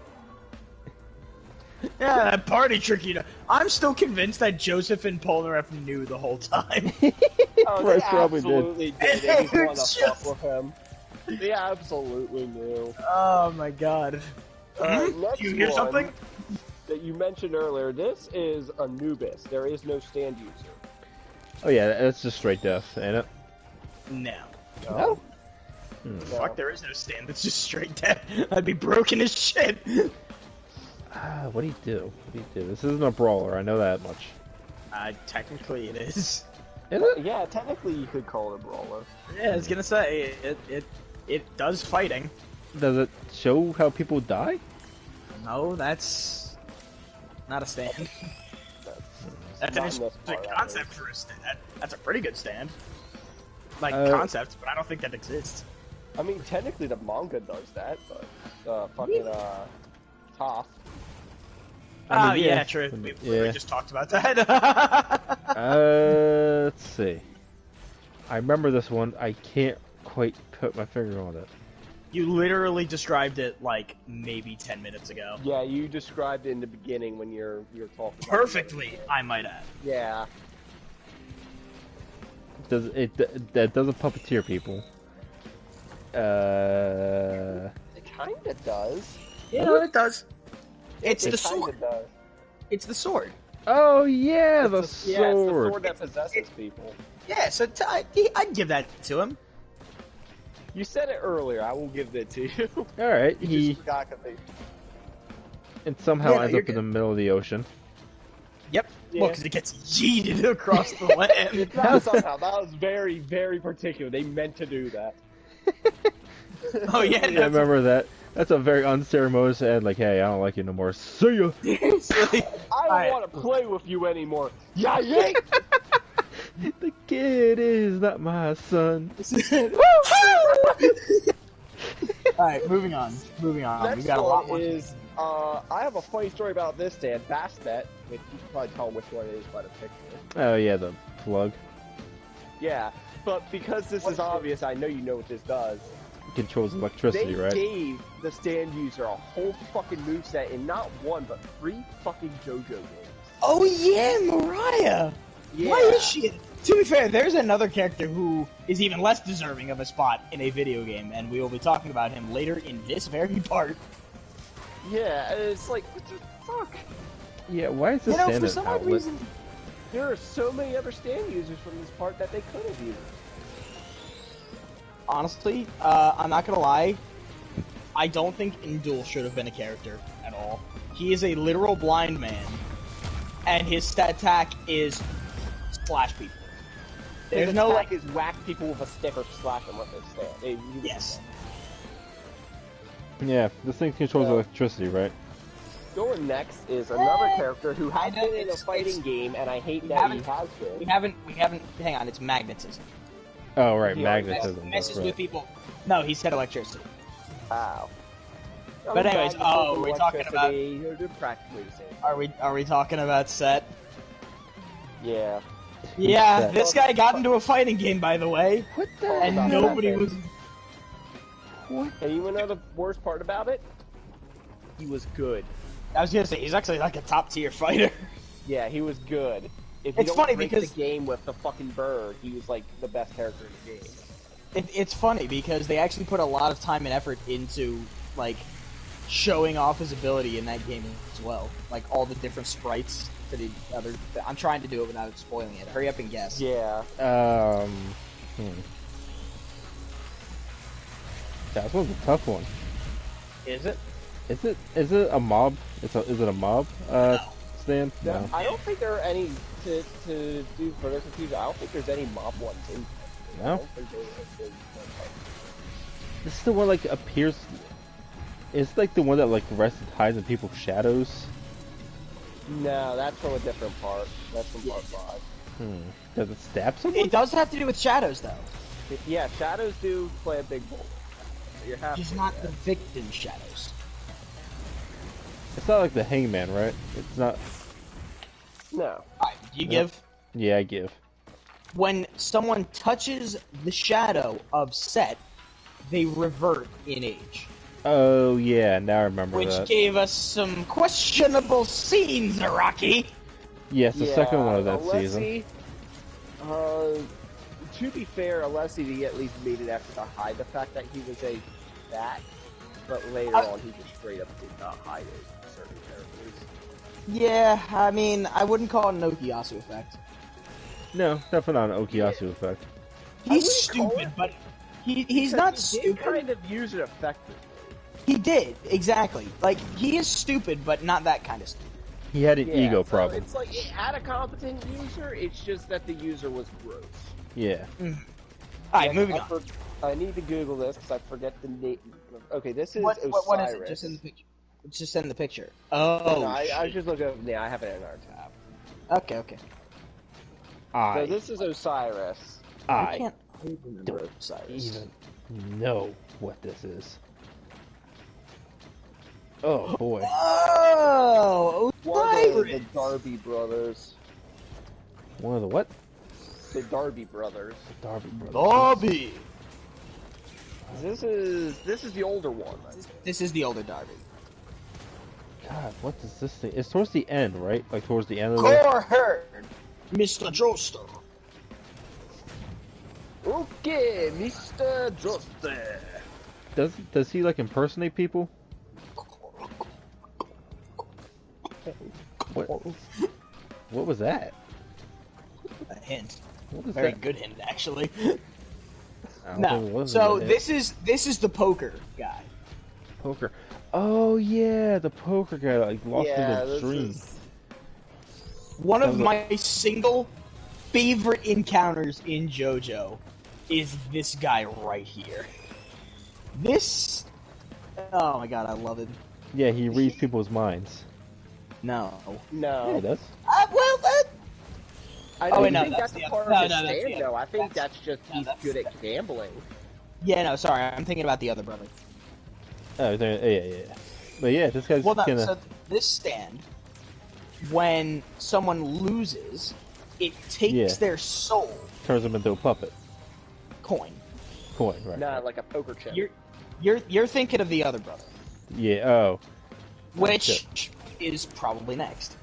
Yeah, that party trick, you know. I'm still convinced that Joseph and Polnareff knew the whole time. Oh, Bryce they probably absolutely did. They just wanted to fuck with him. They absolutely knew. Oh my god. Next You hear one something? that you mentioned earlier, this is Anubis. There is no stand user. Oh yeah, that's just straight death, ain't it? No. No. Fuck, there is no stand. That's just straight death. I'd be broken as shit. What do you do? What do you do? This isn't a brawler. I know that much. Technically it is. Is it? Yeah, technically you could call it a brawler. Yeah, I was gonna say, it does fighting. Does it show how people die? No, that's not a stand. That's an not in this interesting part, concept for a stand. That's a pretty good stand. Like, concept, but I don't think that exists. I mean, technically the manga does that, but fucking Toph. I mean, yeah, true. We literally just talked about that. Let's see. I remember this one. I can't quite put my finger on it. You literally described it like maybe 10 minutes ago. Yeah, you described it in the beginning when you're talking. Perfectly, I might add. Yeah. That doesn't puppeteer people. It kinda does. Yeah, it does. It's It the kinda sword. does. It's the sword. Oh yeah, the Yeah, it's the sword. sword that possesses people. Yeah, so I'd give that to him. You said it earlier. I will give it to you. All right, You he just forgot completely. and somehow Yeah, ends you're up in the middle of the ocean. Yep. Yeah. Well, because it gets yeeted across the land. It's not somehow. That was very, very particular. They meant to do that. Oh yeah, I remember that. That's a very unceremonious and like, hey, I don't like you no more. See ya. I don't want to play with you anymore. Yeah, yeah. The kid is not my son. Alright, moving on. Moving on. Next We've got a lot more. one is, I have a funny story about this stand, Bastet, which you can probably tell which one it is by the picture. Oh yeah, the plug Yeah, but because this is obvious, I know you know what this does. controls electricity, They right? gave the stand user a whole fucking moveset in not one, but 3 fucking JoJo games. Oh yeah, Mariah! Yeah. Why is she? To be fair, there's another character who is even less deserving of a spot in a video game, and we will be talking about him later in this very part. Yeah, and it's like, what the fuck? Yeah, why is this You know, stand for an some odd outlet? reason, There are so many other stand users from this part that they could have used. honestly, I'm not gonna lie, I don't think Indul should have been a character at all. He is a literal blind man, and his stat attack is slash people. There's His no attack like, is whack people with a stick or slash them with a stand. yes. Yeah, this thing controls electricity, right? Going next is another character who has I know, been in a it's- fighting game, and I hate we that he haven't- has We been. haven't, hang on, it's magnetism. Oh right, Yeah, magnetism. Messes That's right. with people. No, he said electricity. Wow. But anyways, oh, we're talking about- They're practically the same. Are we talking about Set? Yeah. Yeah, Set. this guy got into a fighting game, by the way, What the? About and that nobody thing. was. What? And you wanna know the worst part about it? He was good. I was gonna say he's actually like a top tier fighter. Yeah, he was good. If you It's don't funny break because- the game with the fucking bird, he was like the best character in the game. It's funny because they actually put a lot of time and effort into like showing off his ability in that game as well. Like all the different sprites for the other. I'm trying to do it without spoiling it. Hurry up and guess. Yeah. That was a tough one. Is it? Is it a mob? Is it a mob? Stand? No. I don't think there are any to do further confusion. I don't think there's any mob ones in. I No. don't think there's This is the one like appears. It's like the one that like rests and hides in people's shadows. No, that's from a different part. That's from part 5. Does it stab someone? It does have to do with shadows, though. Yeah, shadows do play a big role. You're happy. Just not the victim shadows. It's not like the hangman, right? It's not. No. Alright, you Yep. give. Yeah, I give. When someone touches the shadow of Set, they revert in age. Oh yeah, now I remember Which that. gave us some questionable scenes, Araki. Yes, the second one of that season. Alessi, to be fair, Alessi he at least made an effort to hide the fact that he was a bat, but later on he just straight up did not hide it in certain characters. Yeah, I mean, I wouldn't call it an Okuyasu effect. No, definitely not an Okuyasu effect. He's wouldn't call stupid, it- but he's Because not he stupid. did kind of use it effectively. He did, exactly. Like, he is stupid, but not that kind of stupid. He had an Yeah, ego so problem. It's like it had a competent user. It's just that the user was gross. Yeah. Alright, moving on. I need to Google this because I forget the name. Okay, this is What Osiris. is it? Just in the picture. It's just in the picture. Oh, No, I shit. just looked up. Yeah, I have it in our tab. Okay. So this is Osiris. I I can't remember Osiris. even know what this is. Oh boy. Oh, One of the Osiris. Darby brothers. One of the what? The Darby brothers. Darby brothers. Darby. This is the older one. This is the older Darby. God, what is this thing? It's towards the end, right? Like towards the end of the... Core herd, Mr. Joestar. Okay, Mr. Joestar. Does he like impersonate people? What was that? A hint. What was Very that? good hint, actually. I don't think it No. was So a hit. this is the poker guy. Poker. Oh yeah, the poker guy like lost in the dream. One That of was my single favorite encounters in JoJo is this guy right here. This. Oh my god, I love it. Yeah, he reads people's minds. No. No. Yeah, he does. Well, that. I Oh, don't wait, no, think that's that's the a part other- of his no, that's stand, the though. other- I think that's- that's just no, he's that's- good at gambling. Yeah, no, sorry, I'm thinking about the other brother. Oh, yeah. But yeah, this guy's Well, no, gonna. so this stand, when someone loses, it takes Yeah. their soul Turns him into a puppet. coin. Coin, right? Not like a poker chip. You're thinking of the other brother, Yeah. Oh. which is probably next.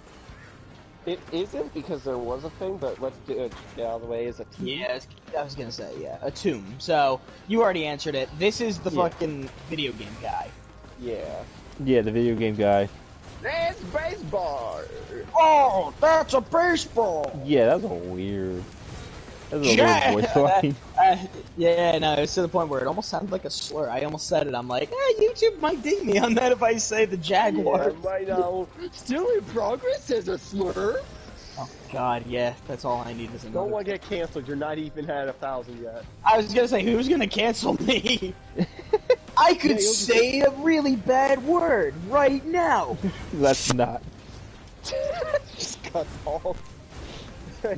It isn't because there was a thing, but let's do it out of the way as a team. Yeah, I was gonna say, yeah, a tomb. So, you already answered it. This is the Yeah. fucking video game guy. Yeah. Yeah, the video game guy. That's baseball! Oh, that's a baseball! Yeah, that's a weird. That's a Yeah. weird voice line. Yeah, no, it's to the point where it almost sounded like a slur. I almost said it. I'm like, YouTube might ding me on that if I say the Jaguar. Yeah, right now. Still in progress as a slur? Oh, God, yeah, that's all I need is Don't another. want to get canceled. You're not even at 1,000 yet. I was gonna say, who's gonna cancel me? I could you'll say a really bad word right now. Let's not. Just cut off.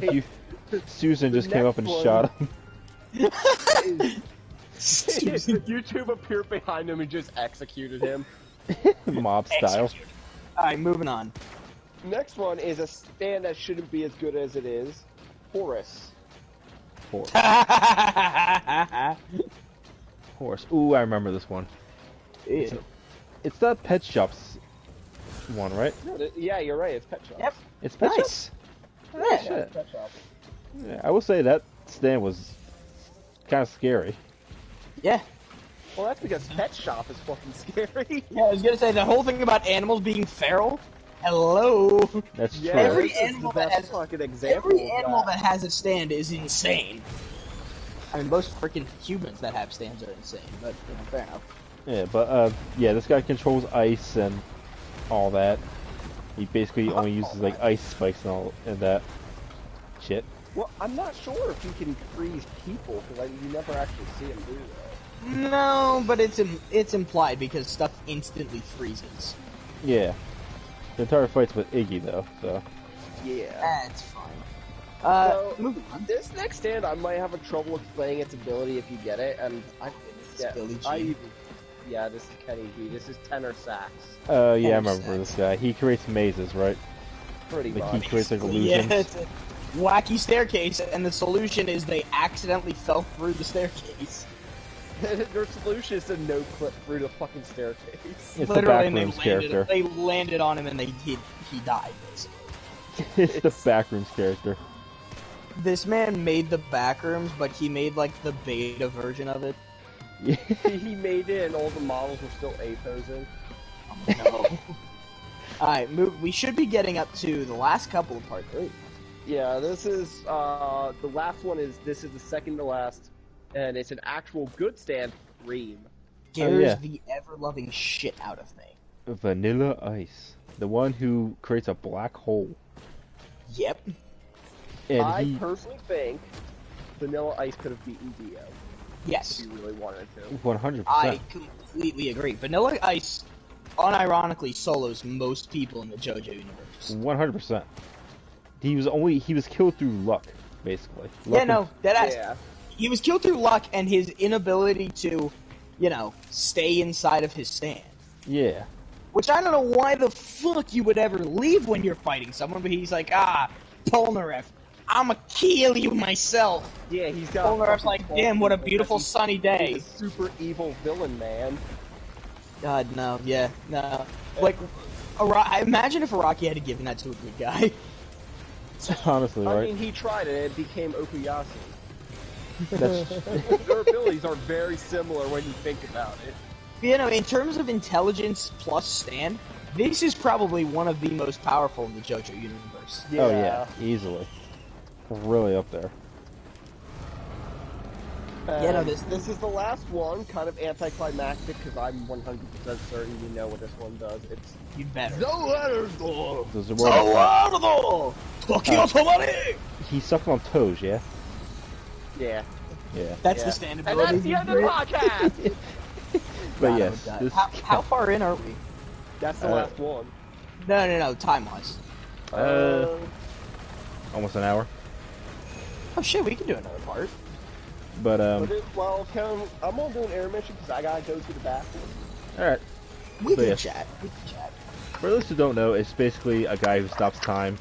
You, Susan just came up and next shot him. YouTube appeared behind him and just executed him. Mob style. Alright, moving on. Next one is a stand that shouldn't be as good as it is. Horus. Horse. Horse. Ooh, I remember this one. Ew. It's that Pet Shops one, right? Yeah, you're right. It's Pet Shop. Yep. It's Pet Nice. Shops. Yeah. Yeah, Shit. it's Pet Shop. Yeah, I will say that stand was kind of scary. Yeah. Well, that's because Pet Shop is fucking scary. Yeah, I was gonna say the whole thing about animals being feral. Hello. That's Yeah, true. Every this is animal the that best has- fucking example. Every of animal that. that has a stand is insane. I mean, most freaking humans that have stands are insane, but fair enough. Yeah, but yeah, this guy controls ice and all that. He basically only uses like ice spikes and all and that shit. Well, I'm not sure if he can freeze people because you never actually see him do that. No, but it's implied because stuff instantly freezes. Yeah, the entire fight's with Iggy though, so Yeah. That's fine. So, Moving on. this next stand, I might have a trouble explaining its ability if you get it, and yeah, this is Kenny G. This is tenor sax. yeah, I Tenor remember sax. this guy. He creates mazes, right? Pretty Like much. he creates like Yeah, illusions. it's a wacky staircase, and the solution is they accidentally fell through the staircase. Their solution is to no clip through the fucking staircase. It's the Literally, and Backrooms character. they landed on him, and he died, basically. It's the Backrooms character. This man made the backrooms, but he made like the beta version of it. Yeah. He made it, and all the models were still A-posing. No. Alright, we should be getting up to the last couple of part 3. Yeah, this is, the last one is, this is the second to last, and it's an actual good stand, Ream. Scares yeah. the ever-loving shit out of me. Vanilla Ice, the one who creates a black hole, Yep. and I he personally think Vanilla Ice could have beaten Dio Yes. if he really wanted to. 100%. I completely agree. Vanilla Ice unironically solos most people in the JoJo universe. 100%. He was killed through luck, basically. Yeah, Luck no, deadass. Yeah. He was killed through luck and his inability to, stay inside of his stand. Yeah. Which I don't know why the fuck you would ever leave when you're fighting someone, but he's like, Polnareff, I'ma kill you myself. Yeah, he's got. Polnareff's like, damn, what a beautiful sunny day. He's a super evil villain, man. God, no, yeah, no. Like, imagine if Araki had given that to a good guy. Honestly, right? I mean, he tried it, and it became Okuyasu. That's... Their abilities are very similar when you think about it. You know, in terms of intelligence plus stand, this is probably one of the most powerful in the JoJo universe. Yeah. Oh yeah, easily. Really up there. Yeah, no, this is the last one, kind of anticlimactic, because I'm 100% certain you know what this one does. It's... You better. He's sucking on toes, yeah? Yeah. Yeah. That's the stand And ability. that's the other podcast! But yes, this... How far in are we? That's the last one. No, time-wise. Almost an hour. Oh shit, we can do another part. But, well, I'm gonna do an intermission because I gotta go to the bathroom. Alright. We So, can yes. chat. We can chat. For those who don't know, it's basically a guy who stops time,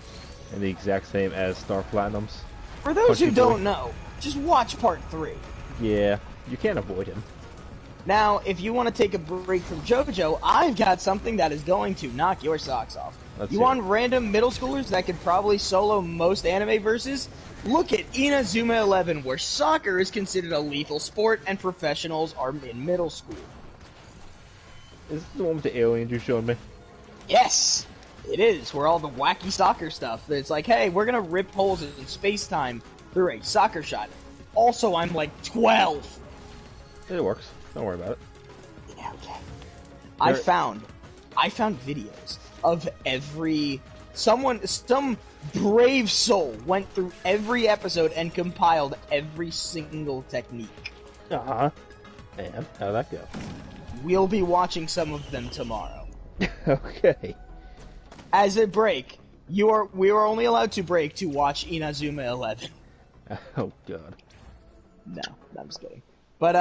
and the exact same as Star Platinum's. For those who Punchy don't boy. know, just watch part 3. Yeah, you can't avoid him. Now, if you want to take a break from JoJo, I've got something that is going to knock your socks off. Let's You hear want it. random middle schoolers that could probably solo most anime verses? Look at Inazuma 11, where soccer is considered a lethal sport and professionals are in middle school. Is this the one with the aliens you showed me? Yes, it is, where all the wacky soccer stuff. It's like, hey, we're gonna rip holes in space-time through a soccer shot. Also, I'm like 12. It works. Don't worry about it. Yeah, okay. I found videos of some brave soul went through every episode and compiled every single technique. Uh-huh. And how'd that go? We'll be watching some of them tomorrow. Okay. As a break, we are only allowed to break to watch Inazuma 11. Oh god. No, I'm just kidding. But,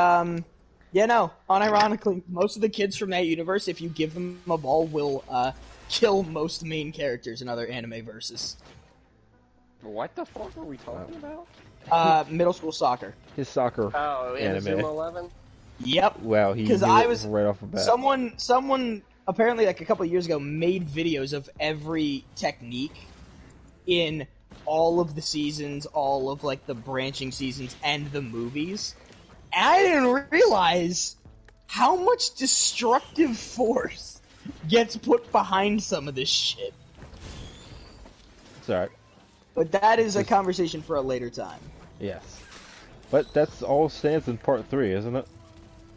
yeah, no, unironically, most of the kids from that universe, if you give them a ball, will, kill most main characters in other anime verses. What the fuck are we talking about? Middle school soccer. His soccer Inazuma anime. 11? Yep. Wow, he knew I it was right off the bat. Someone apparently like a couple of years ago made videos of every technique in all of the seasons, all of like the branching seasons and the movies. And I didn't realize how much destructive force gets put behind some of this shit. It's alright. But that is a conversation for a later time. Yes. But that's all stands in part 3, isn't it?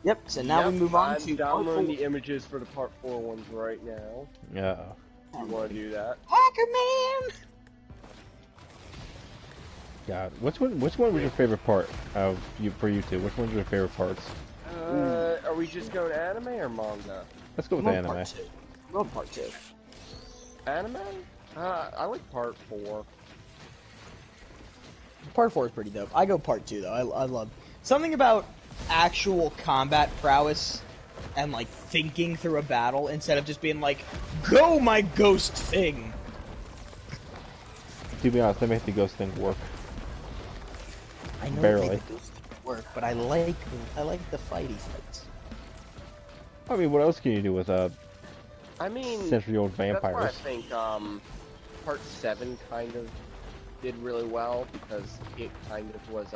Yep, so now we move on I'm to part downloading 4. the images for the part 4 ones right now. Yeah. You want to do that? Hacker Man! God, which one was your favorite part of for you two? Which one's your favorite parts? Are we just going anime or manga? Let's go with Go anime. part 2. Go part 2. Anime? I like part 4. Part 4 is pretty dope. I go part 2 though. I love something about actual combat prowess and like thinking through a battle instead of just being like, "Go, my ghost thing." To be honest, they make the ghost thing work. I know Barely. it makes ghost things work, but I like the fighty fights. I mean, what else can you do with I mean, century-old that's why I vampires? think part 7 kind of did really well because it kind of was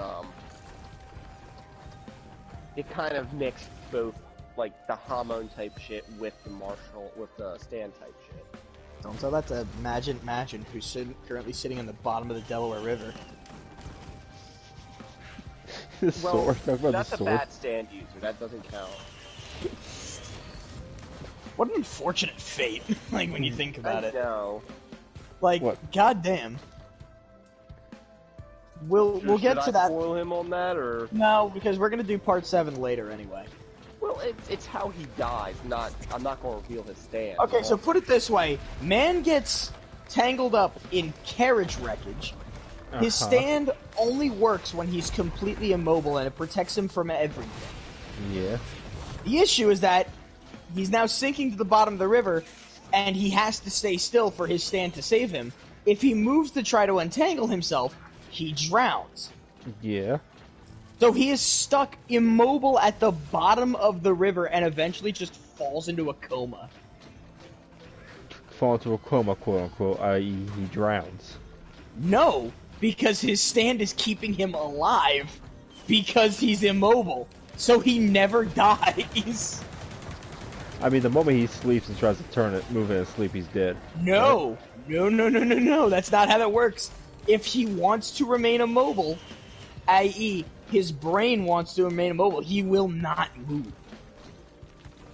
it kind of mixed both like the Hamon type shit with the stand type shit. Don't tell that to Magin, who's currently sitting on the bottom of the Delaware River. The sword. Talk about that's the a sword. bad stand user. That doesn't count. What an unfortunate fate, like when you think about it. No. Like, What? goddamn. We'll get to Should that. I spoil him on that, or No, because we're gonna do part 7 later anyway. well, it's how he dies. I'm not going to reveal his stand. Okay, so put it this way: man gets tangled up in carriage wreckage. His stand only works when he's completely immobile, and it protects him from everything. Yeah. The issue is that He's now sinking to the bottom of the river, and he has to stay still for his stand to save him. If he moves to try to untangle himself, he drowns. Yeah. So he is stuck immobile at the bottom of the river and eventually just falls into a coma. Fall into a coma, quote unquote, i.e. he drowns. No, because his stand is keeping him alive because he's immobile. So he never dies. I mean, the moment he sleeps and tries to turn it, move in his sleep, he's dead. No. Right? No. That's not how that works. If he wants to remain immobile, i.e., his brain wants to remain immobile, he will not move.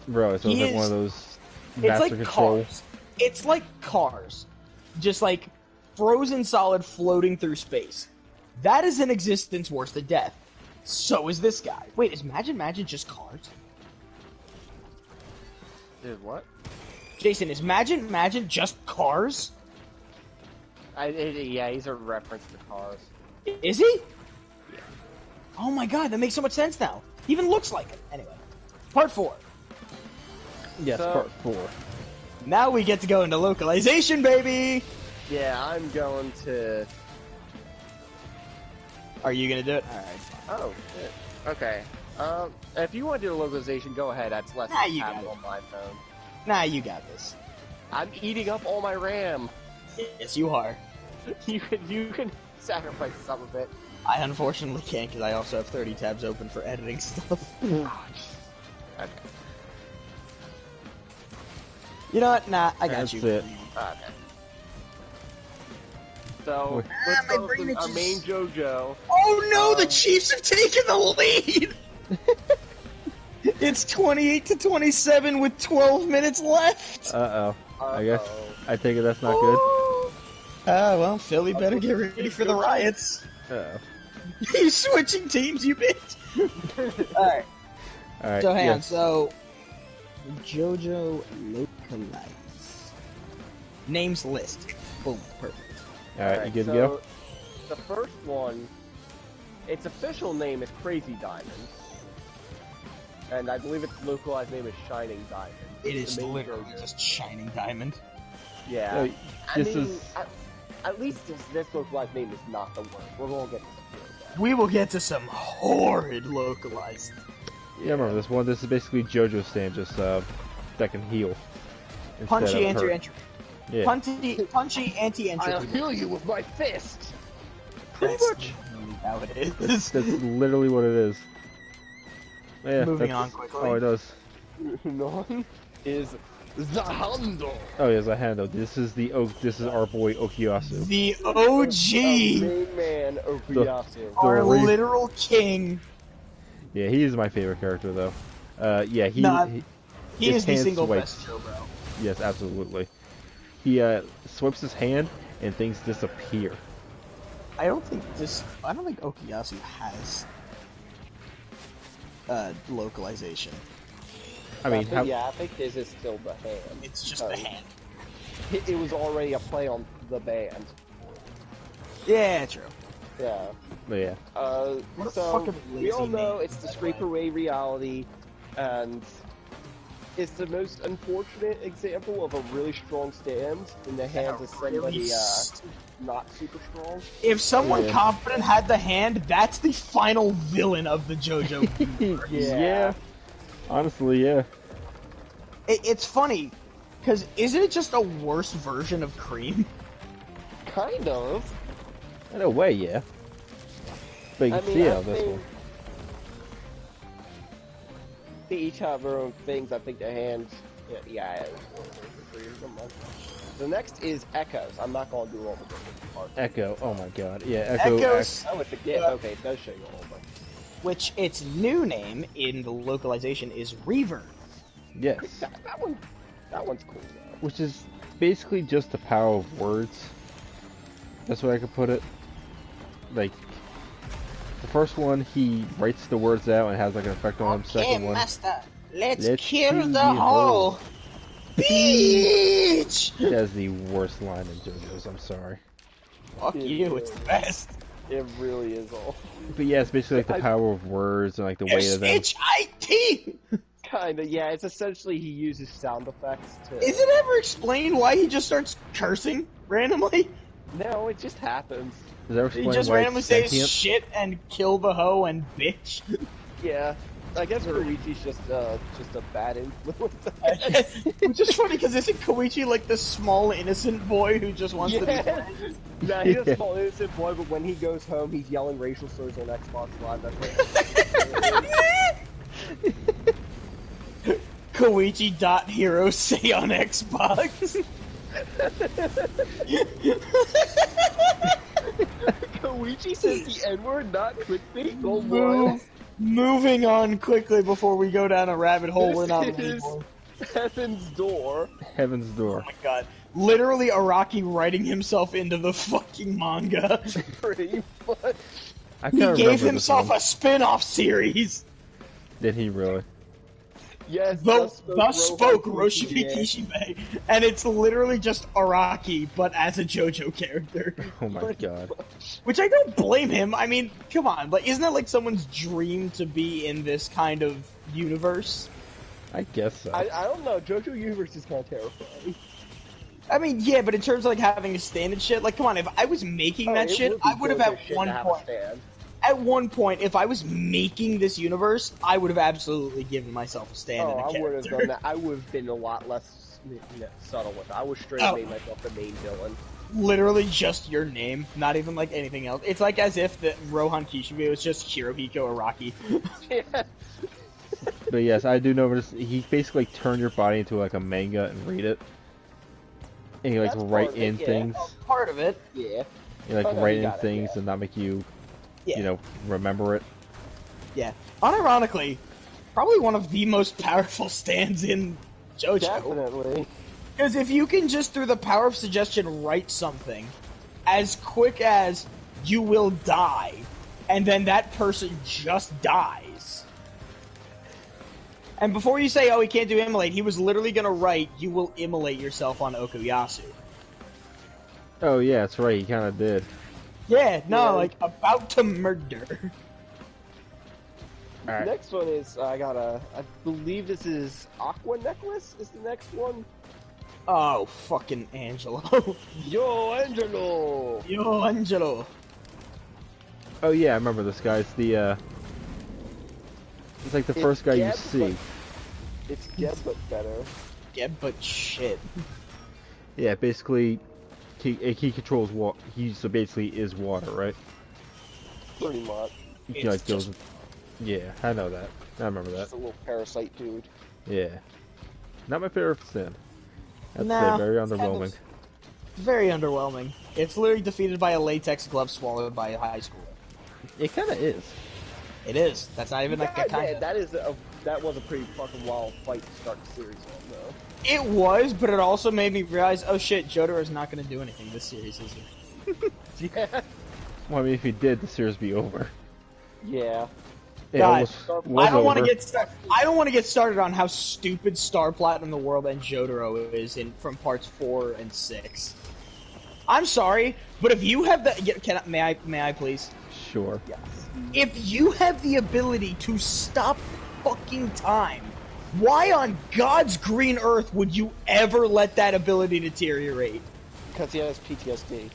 Bro, so it's like one of those master like control. Cars. It's like Cars. Just like frozen solid floating through space. That is an existence worse than death. So is this guy. Wait, is Imagine just Cars? Dude, what? Jason, is Imagine just Cars? Yeah, he's a reference to Cars. Is he? Yeah. Oh my god, that makes so much sense now. He even looks like it. Anyway, part 4. Yes, So- part 4. Now we get to go into localization, baby! Yeah, I'm going to... Are you gonna do it? Alright. Oh, shit. Okay. If you want to do the localization, go ahead. That's less Nah, you got tablet it. on my phone. Nah, you got this. I'm eating up all my RAM. Yes, you are. You can sacrifice some of it. I unfortunately can't because I also have 30 tabs open for editing stuff. Okay. You know what? Nah, I got That's you. it. Okay. So, Ah, let's my go brain with our itches. main JoJo. Oh no, the Chiefs have taken the lead! It's 28-27 with 12 minutes left! Uh-oh. I guess, Uh-oh. I take it that's not good. Ah, well, Philly better get ready for the riots. Uh-oh. You switching teams, you bitch! Alright, Alright, so hang on, yes. so... JoJo localize. Names list. Boom, perfect. Alright, you good to so go? The first one, its official name is Crazy Diamond. And I believe its localized name is Shining Diamond. It is The main literally JoJo. just Shining Diamond. Yeah. No, I this mean, is- at least this localized name is not the worst. We're gonna get to that. We will get to some horrid localized. Yeah, I remember this one. This is basically JoJo stand, just that can heal. instead Punchy of hurt. anti-entropy. Yeah. Punchy anti-entropy. heal you with my fist! Pretty That's much. literally how it is. That's literally what it is. Yeah, Moving that's- on quickly. Oh, it does. None is the handle. Oh, yes, I handle. This is This is our boy Okuyasu. The OG, Main man Okuyasu. our Re- literal king. Yeah, he is my favorite character, though. Yeah, Nah, he He his is the hand single swipes. best Joe, bro. Yes, absolutely. He swipes his hand and things disappear. I don't think Okuyasu has localization. I mean, how? I think his is still the hand. It's just the hand. It was already a play on the band. Yeah, true. Yeah. But yeah. What a So fucking we all lazy know name, it's the by the scrape away reality, and it's the most unfortunate example of a really strong stand in the hands of somebody not super strong. If someone Yeah. confident had the hand, that's the final villain of the JoJo universe. Yeah. Honestly, yeah. It's funny, because isn't it just a worse version of Cream? Kind of. In a way, yeah. But you I can mean, see I how this think- one. They each have their own things. I think the hands. Yeah. The next is Echoes. I'm not gonna do all the different parts. Echo. Oh my god. Yeah, Echo. Echoes, Oh, it's a gift. Yeah. Okay, it does show you a whole bunch. which its new name in the localization is Reverb. Yes. That one's cool though. Which is basically just the power of words. That's what I could put it. Like, the first one, he writes the words out and has like an effect on him. Second one, master, let's Let's kill kill the the whole whole bitch. he has the worst line in JoJo's. I'm sorry. Fuck you, it's the best. It really is all. But yeah, it's basically like the power of words and like the weight of them. S-H-I-T! Kinda, yeah. It's essentially he uses sound effects to. Is it ever explained why he just starts cursing randomly? No, it just happens. Does that He explain just why randomly it's says sentient? shit and kill the hoe and bitch. Yeah. I guess Koichi's just a bad influence. Which is funny because isn't Koichi like the small innocent boy who just wants to be Yeah. friends? Nah, he's a small innocent boy, but when he goes home, he's yelling racial slurs on Xbox Live. That's like... Koichi.hero say on Xbox. Koichi says the N-word, not clickbait. Oh boy. Moving on quickly before we go down a rabbit hole we're not This ready is for. Heaven's Door. Heaven's Oh Door. my god. Literally Araki writing himself into the fucking manga. Pretty much. I He can't gave remember himself this one. a spin-off series. Did he really? Thus Yes, spoke Rohan Roshibi Kishibe. And it's literally just Araki, but as a JoJo character. Oh my god. Which I don't blame him. I mean, come on. Like, isn't that like someone's dream to be in this kind of universe? I guess so. I don't know. JoJo Universe is kind of terrifying. I mean, yeah, but in terms of like having a stand and shit, like, come on, if I was making that shit, I would have at one point. At one point, if I was making this universe, I would have absolutely given myself a stand and a character. I would have done that. I would have been a lot less subtle with it. I would straight up made myself the main villain. Literally just your name, not even like anything else. It's like as if the Rohan Kishibe was just Hirohiko Araki. Yeah. But yes, I do know this. He basically turned your body into like a manga and read it. And you like That's write part of it, in yeah. things. Part of it. Yeah. You like Oh, no, write you in got it, things yeah. and not make you, Yeah. you know, remember it. Yeah. Unironically, probably one of the most powerful stands in JoJo. Definitely. Because if you can just, through the power of suggestion, write something as quick as you will die, and then that person just dies. And before you say, oh, he can't do immolate, he was literally going to write, you will immolate yourself on Okuyasu. Oh yeah, that's right. He kind of did. Yeah, no, Yeah. like, about to murder. All right. Next one is, I believe this is Aqua Necklace is the next one. Oh, fucking Angelo. Yo, Angelo! Yo, Angelo. Oh yeah, I remember this guy. It's the it's like the first guy you Geb, see. It's Geb, but better. Yeah, but shit. Yeah, basically, he controls water. He so basically is water, right? Pretty much. He It's like goes. just- Yeah, I know that. I remember that. Just a little parasite dude. Yeah. Not my favorite stand. That's Nah, very it's kind of- underwhelming. Very underwhelming. It's literally defeated by a latex glove swallowed by a high schooler. It kind of is. It is. That's not even like a kind of... That was a pretty fucking wild fight to start the series on, though. It was, but it also made me realize, oh shit, Jotaro is not going to do anything this series, is he? Yeah. Well, I mean, if he did, the series would be over. Yeah. It Guys, almost was I don't want to over. get I don't want to get started on how stupid Star Platinum the World and Jotaro is from parts 4 and 6. I'm sorry, but if you have the may I please? Sure. Yes. If you have the ability to stop fucking time, why on God's green earth would you ever let that ability deteriorate? Because he has PTSD.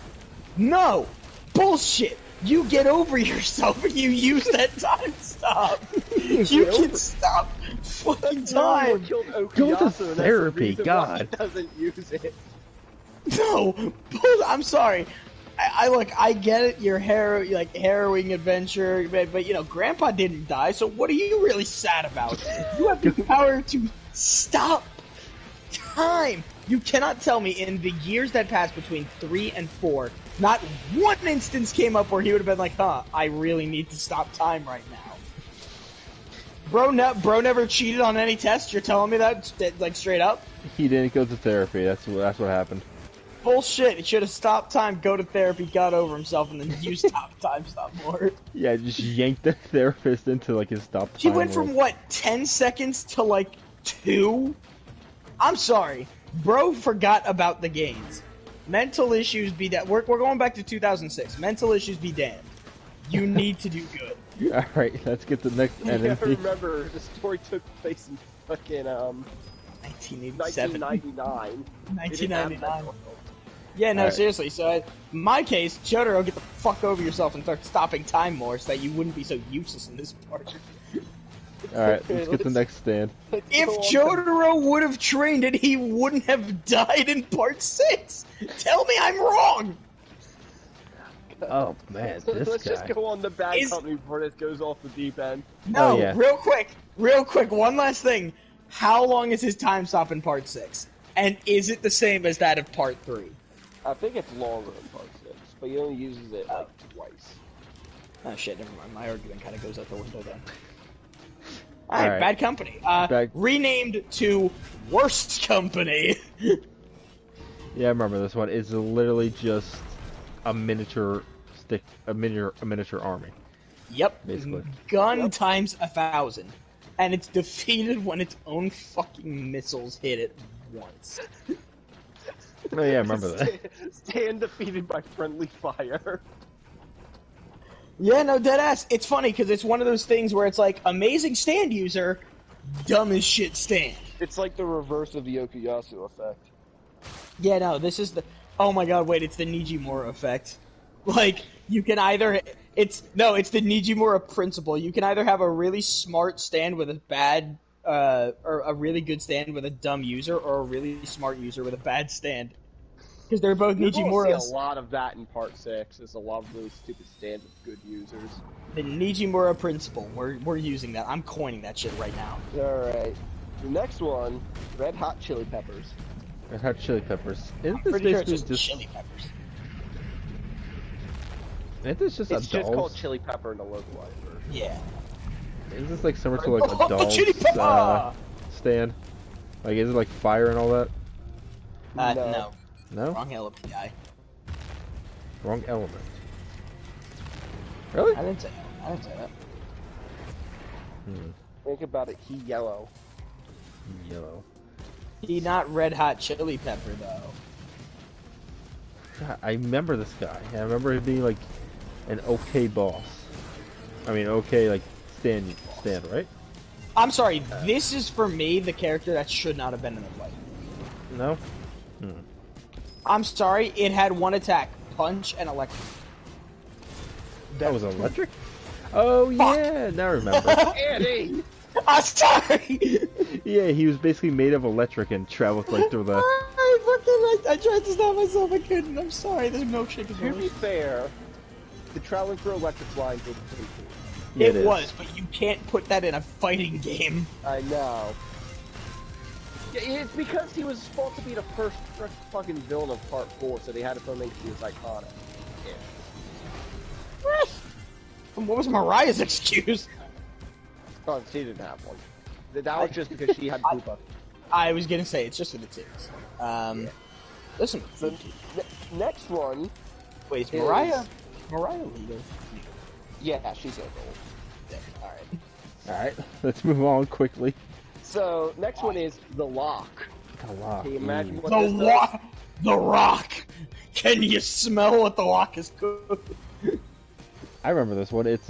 No! Bullshit! You get over yourself and you use that time stop! You can stop fucking time! Go to therapy, God. He doesn't use it. No! I'm sorry. I get it, you're harrowing adventure, but you know, Grandpa didn't die, so what are you really sad about? You have the power to stop time! You cannot tell me in the years that passed between 3 and 4, not one instance came up where he would have been like, huh, I really need to stop time right now. Bro never cheated on any test, you're telling me that, like, straight up? He didn't go to therapy. That's what happened. Bullshit, he should have stopped time, go to therapy, got over himself, and then used stop time, stop more. Yeah, just yanked the therapist into like his stop time. He went world. from, what, 10 seconds to, like, 2? I'm sorry. Bro forgot about the gains. Mental issues be that. We're going back to 2006. Mental issues be damned. You need to do good. All right, let's get the next You gotta enemy. remember, the story took place in fucking 1987. 1999. 1999. Yeah, no, Alright. seriously. So, in my case, Jotaro, get the fuck over yourself and start stopping time more so that you wouldn't be so useless in this part. Alright, let's get the next stand. If Jotaro would have trained it, he wouldn't have died in part 6! Tell me I'm wrong! Oh man, this Let's guy. just go on the bad company before this goes off the deep end. No, Oh, yeah. real quick, one last thing. How long is his time stop in part 6? And is it the same as that of part 3? I think it's longer in part 6, but he only uses it like twice. Oh shit, never mind. My argument kind of goes out the window then. Alright. Alright, Bad Company. Renamed to Worst Company. Yeah, I remember this one. It's literally just a miniature miniature army. Yep. Basically. Gun times 1,000. And it's defeated when its own fucking missiles hit it once. Oh yeah, I remember that. Stand defeated by friendly fire. Yeah, no, deadass. It's funny because it's one of those things where it's like amazing stand user, dumb as shit stand. It's like the reverse of the Okuyasu effect. Yeah, no, this is the. Oh my god, wait, it's the Nijimura effect. Like, you can either. It's the Nijimura principle. You can either have a really smart stand with a bad. Or a really good stand with a dumb user, or a really smart user with a bad stand. Because they're both You're gonna Nijimuras. see a lot of that in part 6. There's a lot of really stupid stands with good users. The Nijimura principle. We're using that. I'm coining that shit right now. Alright. The next one, Red Hot Chili Peppers. Red Hot Chili Peppers. Isn't this Pretty sure it's basically just chili peppers. Isn't this just It's a just called doll's? Chili Pepper in the localized version. Yeah. Is this like similar to like a Oh, doll's chili pepper! stand? Like, is it like fire and all that? No. No? Wrong element, guy. Wrong element. Really? I didn't say that. Think about it, he yellow. Yellow. He not red hot chili pepper though. God, I remember this guy. I remember him being like an okay boss. I mean, okay, like stand, right? I'm sorry, this is for me the character that should not have been in the fight. No? I'm sorry, it had one attack, punch and electric. That was electric? Oh yeah, now I remember. Andy! I'm sorry! Yeah, he was basically made of electric and traveled like through the. I tried to stop myself, I couldn't. I'm sorry, this milkshake is To be really... fair, the traveling through electric lines was pretty cool. Yeah, It is. was, but you can't put that in a fighting game. I know. Yeah, it's because he was supposed to be the first fucking villain of part 4, so they had to put him in because he was iconic. Yeah. What was Mariah's excuse? Oh, she didn't have one. That was just because she had Koopa. I was gonna say, it's just for the titties. Listen, The next one... wait, is is- Mariah legal? Yeah, she's a gold. Yeah, alright. Alright, let's move on quickly. So, next one is The Lock. A lot. Can you imagine what The this does? Rock! The Rock! Can you smell what the Rock is cooking? I remember this one. It's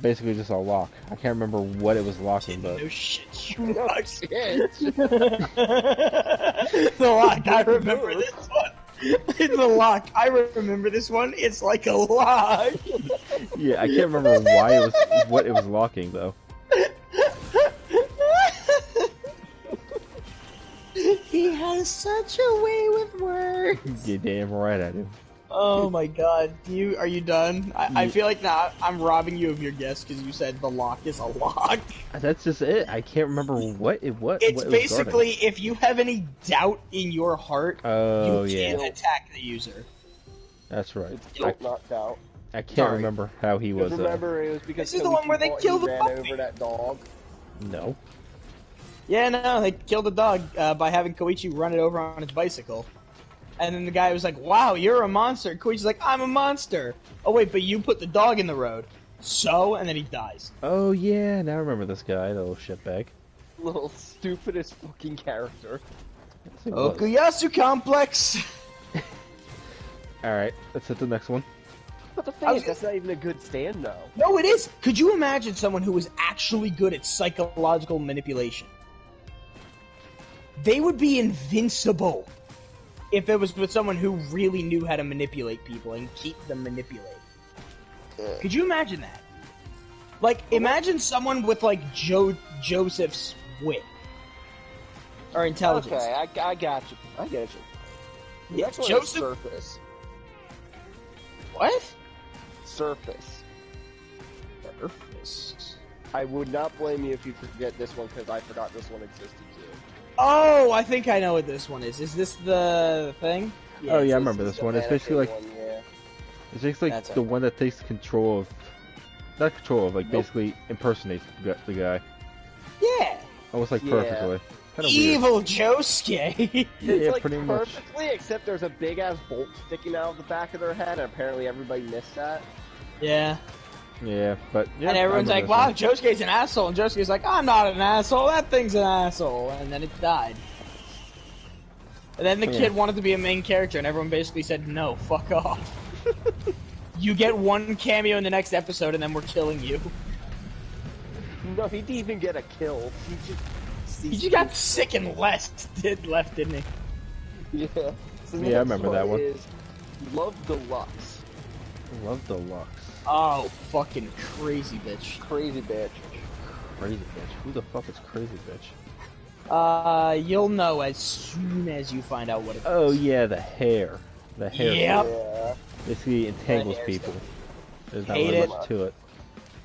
basically just a lock. I can't remember what it was locking, but No shit, Oh, Rock. shit. The Lock, I remember this one. It's a lock. I remember this one. It's like a lock. yeah, I can't remember what it was locking though. He has such a way with words. You damn right I do. Oh my god. Are you done? I feel like now I'm robbing you of your guess because you said the lock is a lock. That's just it. I can't remember what it was. It's basically if you have any doubt in your heart, Oh you yeah, can't attack the user. that's right. It's guilt knocked out. I can't Sorry. remember how he was. Remember, it was because This is the one where they Koichi kill the ran puppy. over that dog. No. Yeah, no, they killed the dog by having Koichi run it over on his bicycle. And then the guy was like, wow, you're a monster. Koichi's like, I'm a monster. Oh, wait, but you put the dog in the road. So? And then he dies. Oh yeah, now I remember this guy, the little shitbag. Little stupidest fucking character. Yes, he was. Okuyasu Complex! All right, let's hit the next one. But the thing is, that's not even a good stand, though. No, it is. Could you imagine someone who was actually good at psychological manipulation? They would be invincible if it was with someone who really knew how to manipulate people and keep them manipulated. Could you imagine that? Like, imagine someone with, like, Joseph's wit. Or intelligence. Okay, I got you. I get you. The Yeah, next one is Joseph... Surface. What? Surface. Surface. I would not blame you if you forget this one, because I forgot this one existed too. Oh, I think I know what this one is. Is this the thing? Oh yeah, I remember this one. It's basically like yeah. it's basically like the one that takes control of, not control of, like basically impersonates the guy. Yeah. Almost like perfectly. Kinda Evil Josuke. Yeah, like pretty much. perfectly, except there's a big ass bolt sticking out of the back of their head, and apparently everybody missed that. Yeah. Yeah, but yeah, And everyone's like, wow, Josuke's an asshole. And Josuke's like, I'm not an asshole. That thing's an asshole. And then it died. And then the kid wanted to be a main character, and everyone basically said, no, fuck off. You get one cameo in the next episode, and then we're killing you. No, he didn't even get a kill. He just got sick and left, didn't he? Yeah. So yeah, I remember that one. Is Love Deluxe. Love Deluxe. Oh, fucking crazy bitch. Crazy bitch. Crazy bitch. Who the fuck is crazy bitch? You'll know as soon as you find out what it is. Oh yeah, the hair. The hair. Yep. Yeah. Basically entangles people. There's not really much to it.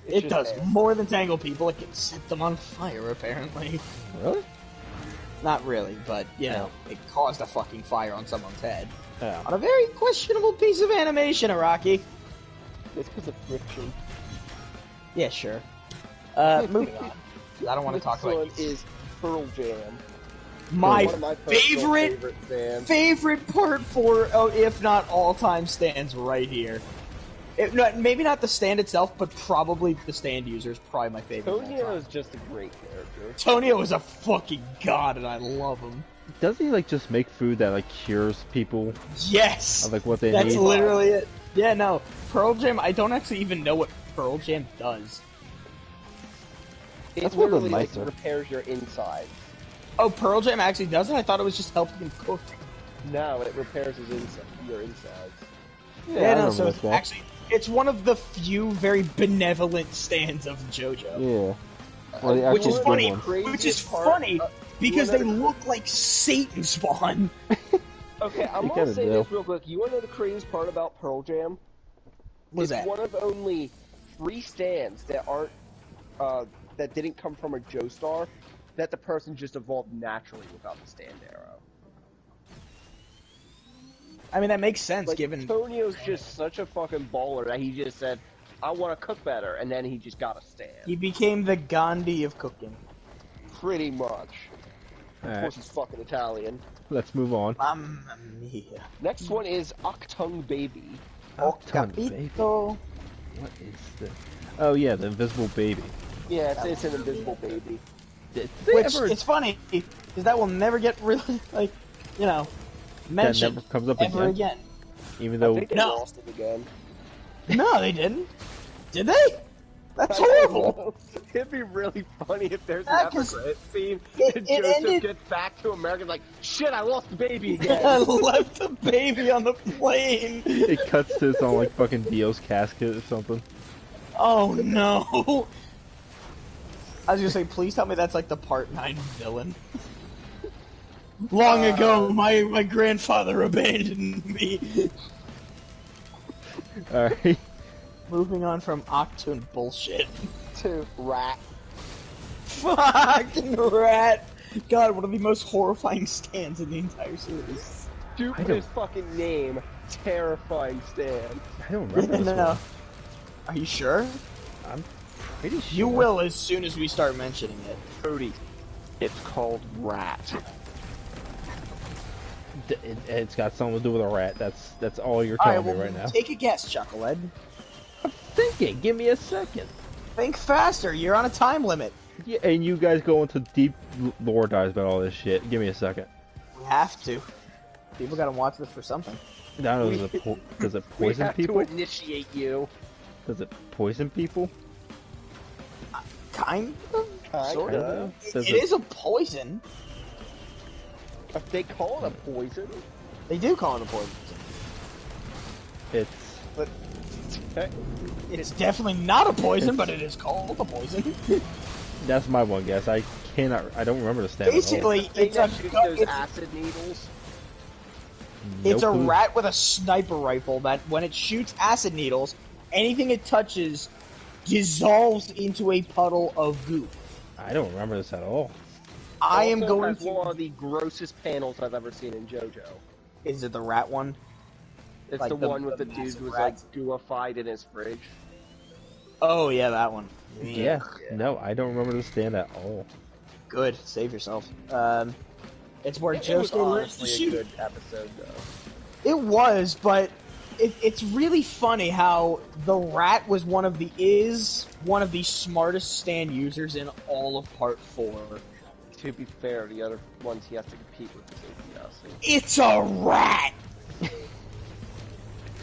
It does more than tangle people. It can set them on fire, apparently. Really? Not really, but, you know, it caused a fucking fire on someone's head. Yeah. On a very questionable piece of animation, Araki. It's because of friction. Yeah, sure. Moving on. I don't want to talk about this one is Pearl Jam. my One of my favorite part for, if not all-time stands right here. Maybe not the stand itself, but probably the stand user is probably my favorite. Tonio is just a great character. Tonio is a fucking god, and I love him. Doesn't he like just make food that like cures people? Yes! Of, like what they That's need? literally it. Yeah, no. Pearl Jam, I don't actually even know what Pearl Jam does. It literally like repairs your insides. Oh, Pearl Jam actually does it? I thought it was just helping him cook. No, it repairs your insides. Yeah, no, so it's actually, it's one of the few very benevolent stands of JoJo. Yeah. Well, which is funny, because they look like Satan spawn. Okay, I'm gonna say this real quick. You wanna know the craziest part about Pearl Jam? What's that? It's one of only 3 stands that aren't, that didn't come from a Joestar, that the person just evolved naturally without the stand arrow. I mean, that makes sense, like, given... Tonio's just such a fucking baller that he just said, I want to cook better, and then he just got a stand. He became the Gandhi of cooking. Pretty much. Of Alright. course he's fucking Italian. Let's move on. Mamma mia. Next one is Octung Baby. Octung Baby. What is this? Oh yeah, the invisible baby. Yeah, it's an invisible baby. Which, it's funny, because that will never get really, like, you know, mentioned that never comes up ever again. Even though... I think they lost it again. No, they didn't. Did they? That's horrible. It'd be really funny if there's an episode scene and Joseph gets back to America like, shit, I lost the baby again. I left the baby on the plane. It cuts to this on like fucking Dio's casket or something. Oh no. I was gonna say, please tell me that's like the Part 9 villain. Long ago, my grandfather abandoned me. Alright. Moving on from Octoon bullshit. To Rat. Fucking Rat! God, one of the most horrifying stands in the entire series. Stupidest fucking name. Terrifying stand. I don't remember this one. Are you sure? I'm pretty sure. You will as soon as we start mentioning it. Cody. It's called Rat. It's got something to do with a rat. That's all you're telling me right now. Take a guess, Chucklehead. I'm thinking. Give me a second. Think faster. You're on a time limit. Yeah, and you guys go into deep lore dives about all this shit. Give me a second. We have to. People gotta watch this for something. I don't know, does it We poison have people? to initiate you. Does it poison people? Kind of. Sort of. Kinda. It is a poison. If they call it a poison, They do call it a poison. It's but It's definitely not a poison, but it is called a poison. that's my one guess. I don't remember the stat at all. Basically, thing it's that shoots those it's, acid needles. it's a No clue. rat with a sniper rifle that, when it shoots acid needles, anything it touches dissolves into a puddle of goop. I don't remember this at all. I am Also going has to. one of the grossest panels I've ever seen in JoJo. Is it the rat one? It's Like the one with the the dude massive who was rats? like gooified in his fridge. Oh yeah, that one. Yeah. No, I don't remember the stand at all. Good. Save yourself. It's where It was Josuke learns to honestly a shoot. good episode though. It was, but it's really funny how the rat was one of the smartest stand users in all of Part 4. To be fair, the other ones he has to compete with is APS. It's a rat!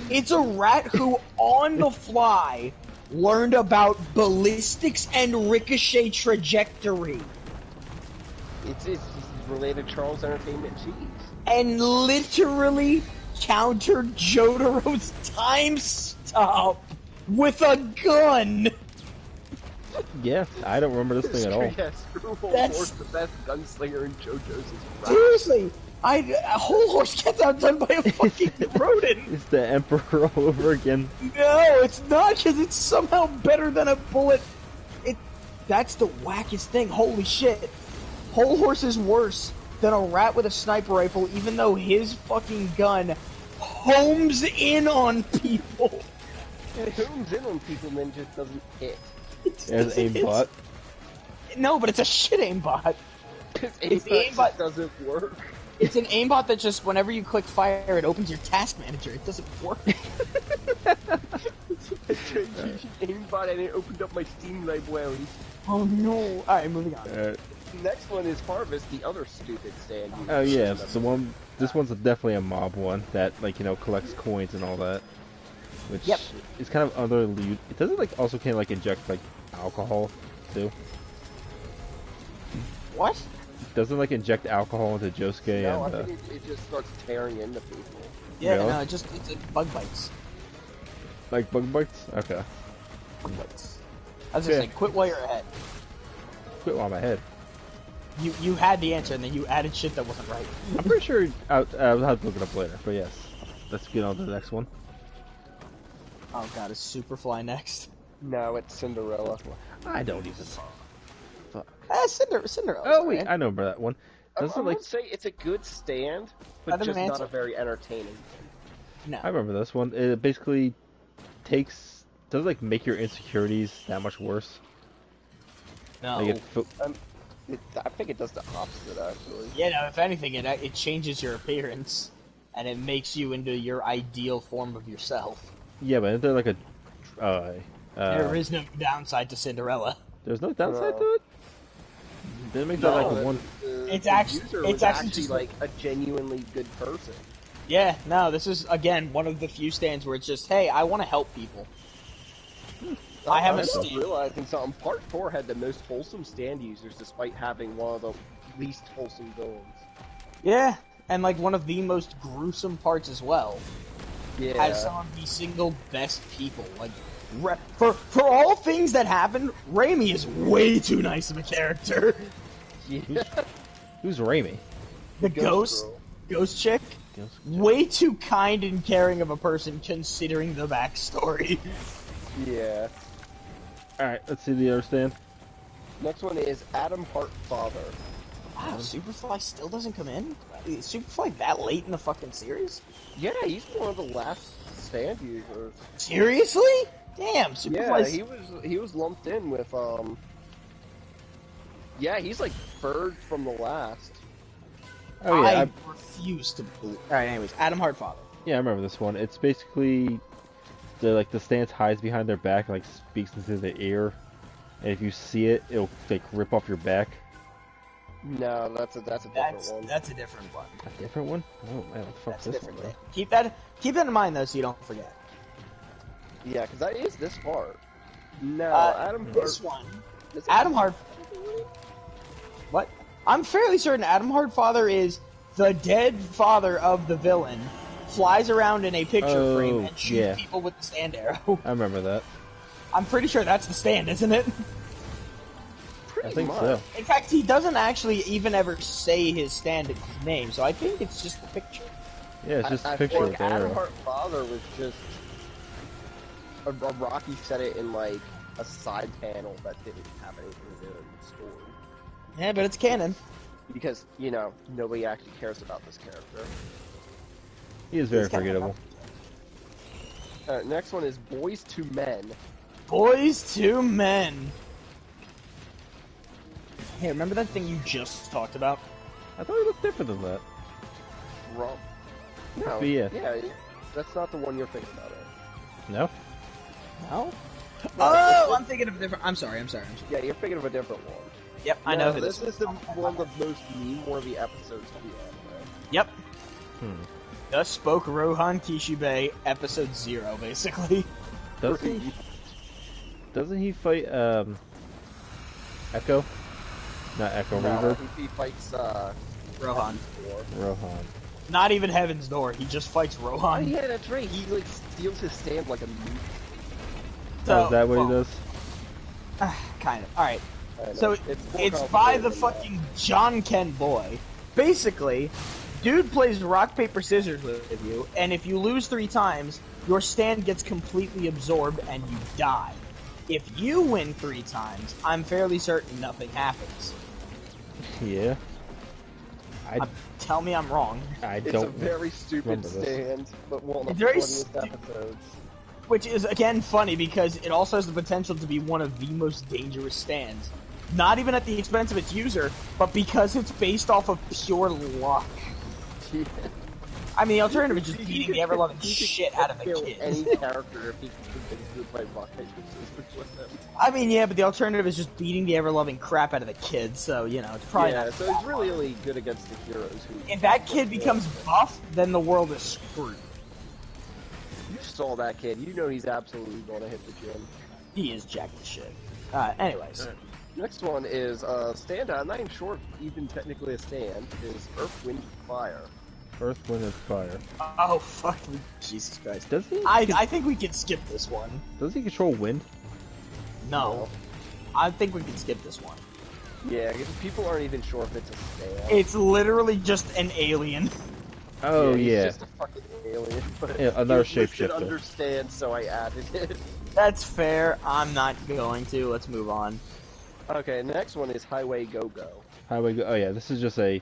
It's a rat who, on the fly, learned about ballistics and ricochet trajectory. It's related to Charles Entertainment Cheese. And literally countered Jotaro's time stop with a gun! Yeah, I don't remember this thing at all. Yes, Screwball That's- Horse, the best gunslinger in JoJo's is rat. Seriously! A whole horse gets outdone by a fucking rodent! It's the Emperor all over again. No, it's not, because it's somehow better than a bullet. That's the wackest thing. Holy shit. Whole horse is worse than a rat with a sniper rifle, even though his fucking gun homes in on people. It homes in on people and then just doesn't hit. There's aimbot. No, but it's a shit aimbot. Because It's the aimbot aimbot- just doesn't work. It's an aimbot that just, whenever you click fire, it opens your task manager. It doesn't work. I tried using aimbot and it opened up my Steam library. Oh no. Alright, moving on. The next one is Harvest, the other stupid stand user. Oh yeah, the one. This one's definitely a mob one that, like, collects coins and all that. Which Yep. is kind of otherly. It doesn't like also kind of like inject like alcohol too. What? It doesn't like inject alcohol into Josuke No, and. I think it just starts tearing into people. Yeah, Really? no, it's bug bites. Like bug bites? Okay. Bug bites. I was gonna say, quit while you're ahead. Quit while I'm ahead. You had the answer, and then you added shit that wasn't right. I'm pretty sure I'll have to look it up later, but yes. Let's get on to the next one. Oh god, is Superfly next? No, it's Cinderella. I don't even. Fuck. Cinderella. Oh wait, I know about that one. I Doesn't would like say it's a good stand, but Other just than not answer. a very entertaining. No. I remember this one. It basically does like make your insecurities that much worse. No. Like I think it does the opposite, actually. Yeah, no, if anything, it changes your appearance, and it makes you into your ideal form of yourself. yeah, but isn't there like a There is no downside to Cinderella. there's no downside No. to it? Didn't make that like a one. It's the actually- user it's was actually just- like a genuinely good person. Yeah, no, this is, again, one of the few stands where it's just, hey, I want to help people. I haven't I'm seen- realizing something. Part 4 had the most wholesome stand users, despite having one of the least wholesome villains. Yeah, and like one of the most gruesome parts as well. Yeah. Has some of the single best people. Like, for all things that happen, Raimi is way too nice of a character. Yeah. Who's Raimi? The Ghost ghost chick, way too kind and caring of a person considering the backstory. Yeah. Alright, let's see the other stand. Next one is Adam Hart Father. Wow, Superfly still doesn't come in? Is Superfly that late in the fucking series? Yeah, he's one of the last stand users. Seriously? Damn, Yeah, Superfly's... he was lumped in with Yeah, he's like third from the last. Oh yeah, I refuse to believe... Alright, anyways, Adam Hartfather. yeah, I remember this one. It's basically the stance hides behind their back and like speaks into the ear, and if you see it, it'll like rip off your back. No, that's a different one. That's a different one. A different one? Oh man, what the fuck's That's a this different one? one. Keep that in mind though, so you don't forget. Yeah, because that is this part. No, This one. Adam Hart. What? I'm fairly certain Adam Hartfather is the dead father of the villain. Flies around in a picture frame and shoots people with the stand arrow. I remember that. I'm pretty sure that's the stand, isn't it? I think so. In fact, he doesn't actually even ever say his stand name, so I think it's just the picture. Yeah, it's just a picture feel of like the Adam arrow. Hartfather was just a Rocky said it in like a side panel that didn't have anything to do with the story. Yeah, but it's canon. Because, you know, nobody actually cares about this character. He is very forgettable. Next one is Boys to Men. Boys to Men. Hey, remember that thing you just talked about? I thought he looked different than that. Wrong. No. But yeah. Yeah, that's not the one you're thinking about. No? No? Oh, I'm thinking of a different... I'm sorry. Yeah, you're thinking of a different one. Yep, I know who this is one of the most meme-worthy episodes of the anime. Yep. Thus spoke Rohan Kishibe, episode 0, basically. Doesn't he fight, Echo? Not Echo, Reaver? He fights, Rohan. Rohan. Not even Heaven's Door, he just fights Rohan. Oh yeah, that's right, he like steals his stand like a mute. So, is that what he does? Kind of. Alright. So, it's complicated by the than fucking John Ken boy. Basically, dude plays rock, paper, scissors with you, and if you lose 3 times, your stand gets completely absorbed and you die. If you win 3 times, I'm fairly certain nothing happens. Yeah. Tell me I'm wrong. It's a very stupid stand, but one of the funniest episodes. Which is, again, funny because it also has the potential to be one of the most dangerous stands. Not even at the expense of its user, but because it's based off of pure luck. Yeah. I mean, the alternative is just beating the ever-loving shit out of the kid. Any character if he can convince you to play rock, paper, scissors with him. I mean, yeah, but the alternative is just beating the ever-loving crap out of the kid, so, you know, it's probably not so he's really only good against the heroes who... If that kid becomes buff, then the world is screwed. You saw that kid, you know he's absolutely gonna hit the gym. He is jacked as shit. Anyways. Next one is, stand out, not even short, even technically a stand, is Earth, Wind, Fire. Earth, Wind, and Fire. Oh, fuck me. Jesus Christ. Does he? I think we can skip this one. Does he control wind? No. I think we can skip this one. Yeah, because people aren't even sure if it's a stand. It's literally just an alien. Oh, yeah. He's just a fucking alien. But yeah, another shapeshifter. Understand, so I added it. That's fair. I'm not going to. Let's move on. Okay, next one is Highway Go-Go. Highway Go. Oh yeah, this is just a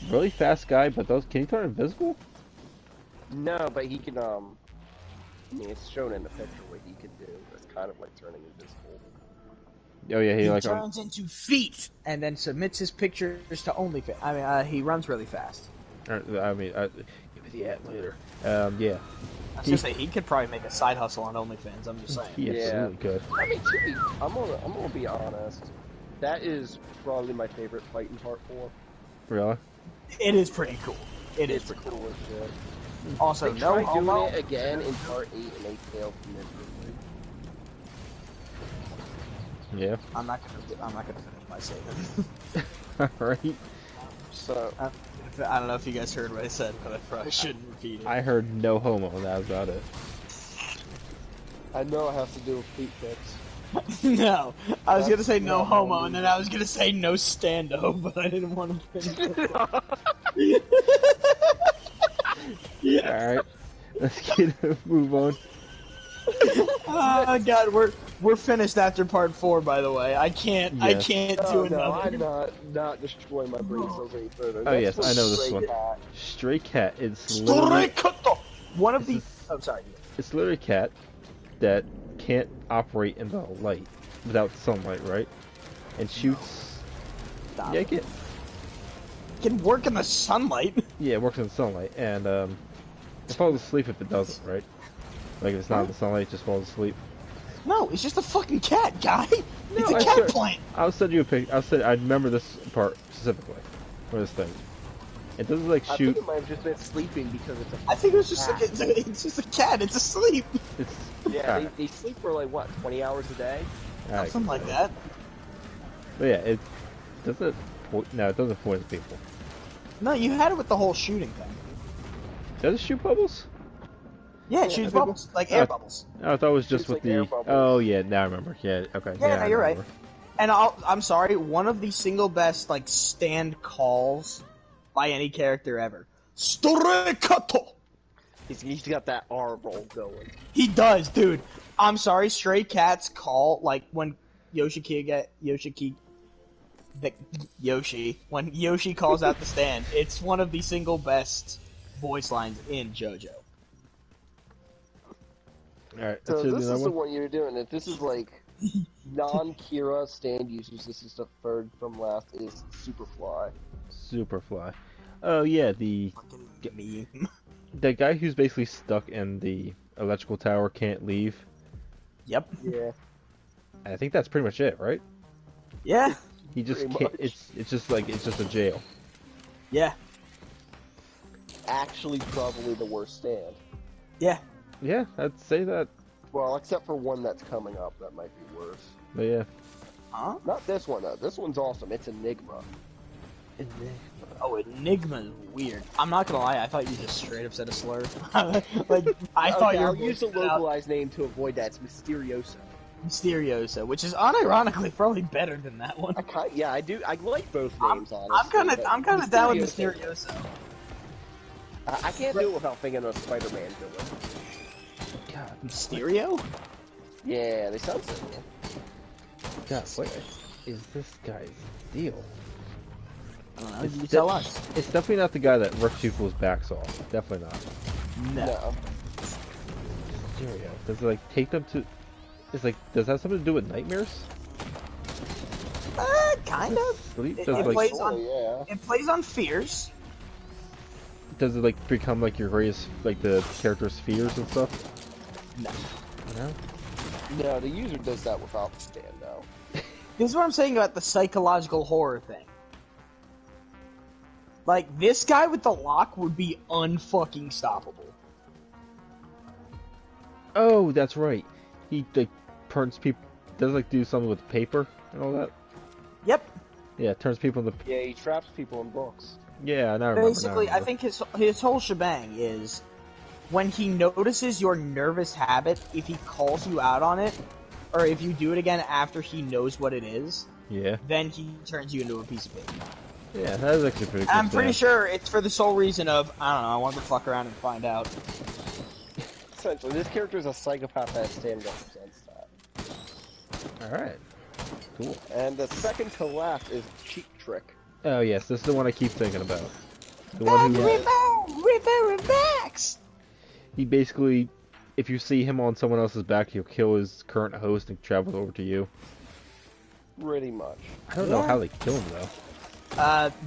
really fast guy, but can he turn invisible? No, but he can. I mean, it's shown in the picture what he can do. It's kind of like turning invisible. Oh yeah, he like turns into feet and then submits his pictures to OnlyFans. I mean, he runs really fast. I mean, give me the ad later. Yeah. I was gonna say he could probably make a side hustle on OnlyFans. I'm just saying. He absolutely could. I mean, I'm gonna be honest. That is probably my favorite fight in Part 4. Really? It is pretty cool. It's pretty cool as shit. Also, they no tried homo. doing it again in Part 8 and they failed miserably. Yeah. I'm not gonna finish my statement. Alright. So I don't know if you guys heard what I said, but I probably shouldn't repeat it. I heard no homo, and that was about it. I know it has to do with feet pics. No, I was gonna say no homo, and then I was gonna say no stando, but I didn't want to finish it. Yeah. Alright. Let's move on. Oh god, we're finished after part 4, by the way. I can't do another. I'm not destroying my brain cells any further. Oh yes, I know this one. Stray Cat is literally one of the. Oh, sorry. It's literally a cat that can't operate in the light without sunlight, right? And shoots. Stop. Yeah, it can work in the sunlight. Yeah, it works in the sunlight, and it falls asleep if it doesn't, right? Like if it's not in the sunlight, it just falls asleep. No, it's just a fucking cat, guy. It's No, a cat plant. I'll send you a pic. I remember this part specifically for this thing. It doesn't like I shoot. think it might have just been sleeping because it's a I think it was just cat. it's just a cat. It's asleep. It's Yeah, they sleep for like, what, 20 hours a day? alright. Something like that. But yeah, it doesn't. No, it doesn't poison people. No, you had it with the whole shooting thing. Does it shoot bubbles? Yeah, it shoots bubbles, like air bubbles. Oh, I thought it was just Shoots with like air the. bubbles. Oh yeah, now I remember. Yeah, okay. Yeah, no, I you're right. remember. And I'm sorry, one of the single best like stand calls by any character ever. Storekato! He's got that R roll going. He does, dude. I'm sorry, Stray Cats call, like, when when Yoshi calls out the stand, it's one of the single best voice lines in JoJo. Alright, So that's this the is other the one. one you're doing. If this is like non-Kira stand users, this is the third from last is Superfly. Superfly. Oh yeah, the Me. guy who's basically stuck in the electrical tower can't leave. Yep. Yeah. I think that's pretty much it, right? Yeah. He just Pretty can't. much. It's just like it's just a jail. Yeah. Actually, probably the worst stand. Yeah. Yeah, I'd say that. Well, except for one that's coming up, that might be worse. But yeah. Huh? Not this one though. This one's awesome. It's Enigma. Oh, Enigma's weird. I'm not gonna lie, I thought you just straight up said a slur. Like, I thought you were I'll use a voicing it out localized name to avoid that. It's Mysterioso. Mysterioso, which is unironically probably better than that one. Yeah, I do. I like both names. I'm honestly, but kind of down with Mysterioso- Mysterioso. I can't do it without thinking of Spider-Man villain. God, Mysterio? Yeah, they sound similar. God, what is this guy's deal? You tell us. It's definitely not the guy that rips people's backs off. Definitely not. No. Mysterio. Does it like take them to? It's like, does that have something to do with nightmares? Kind of. Sleep? It Does it, like, plays on. yeah. It plays on fears. does it like become like your greatest, like the character's fears and stuff? No. No. No, the user does that without the stand, though. This is what I'm saying about the psychological horror thing. Like, this guy with the lock would be unfucking stoppable. Oh, that's right. He like turns people. Does like do something with paper and all that. Yep. Yeah, turns people into. Yeah, he traps people in books. Yeah, now I remember. Basically, I think his whole shebang is when he notices your nervous habit, if he calls you out on it, or if you do it again after he knows what it is, Yeah. then he turns you into a piece of paper. Yeah, that is actually pretty. I'm cool pretty stuff. sure it's for the sole reason of, I don't know, I want to fuck around and find out. Essentially, this character is a psychopath that stand represents that. All right. Cool. And the second to last is Cheek Trick. Oh yes, this is the one I keep thinking about. The one who Rebacks! he basically, if you see him on someone else's back, he'll kill his current host and travel over to you. Pretty much. I don't know how they kill him though.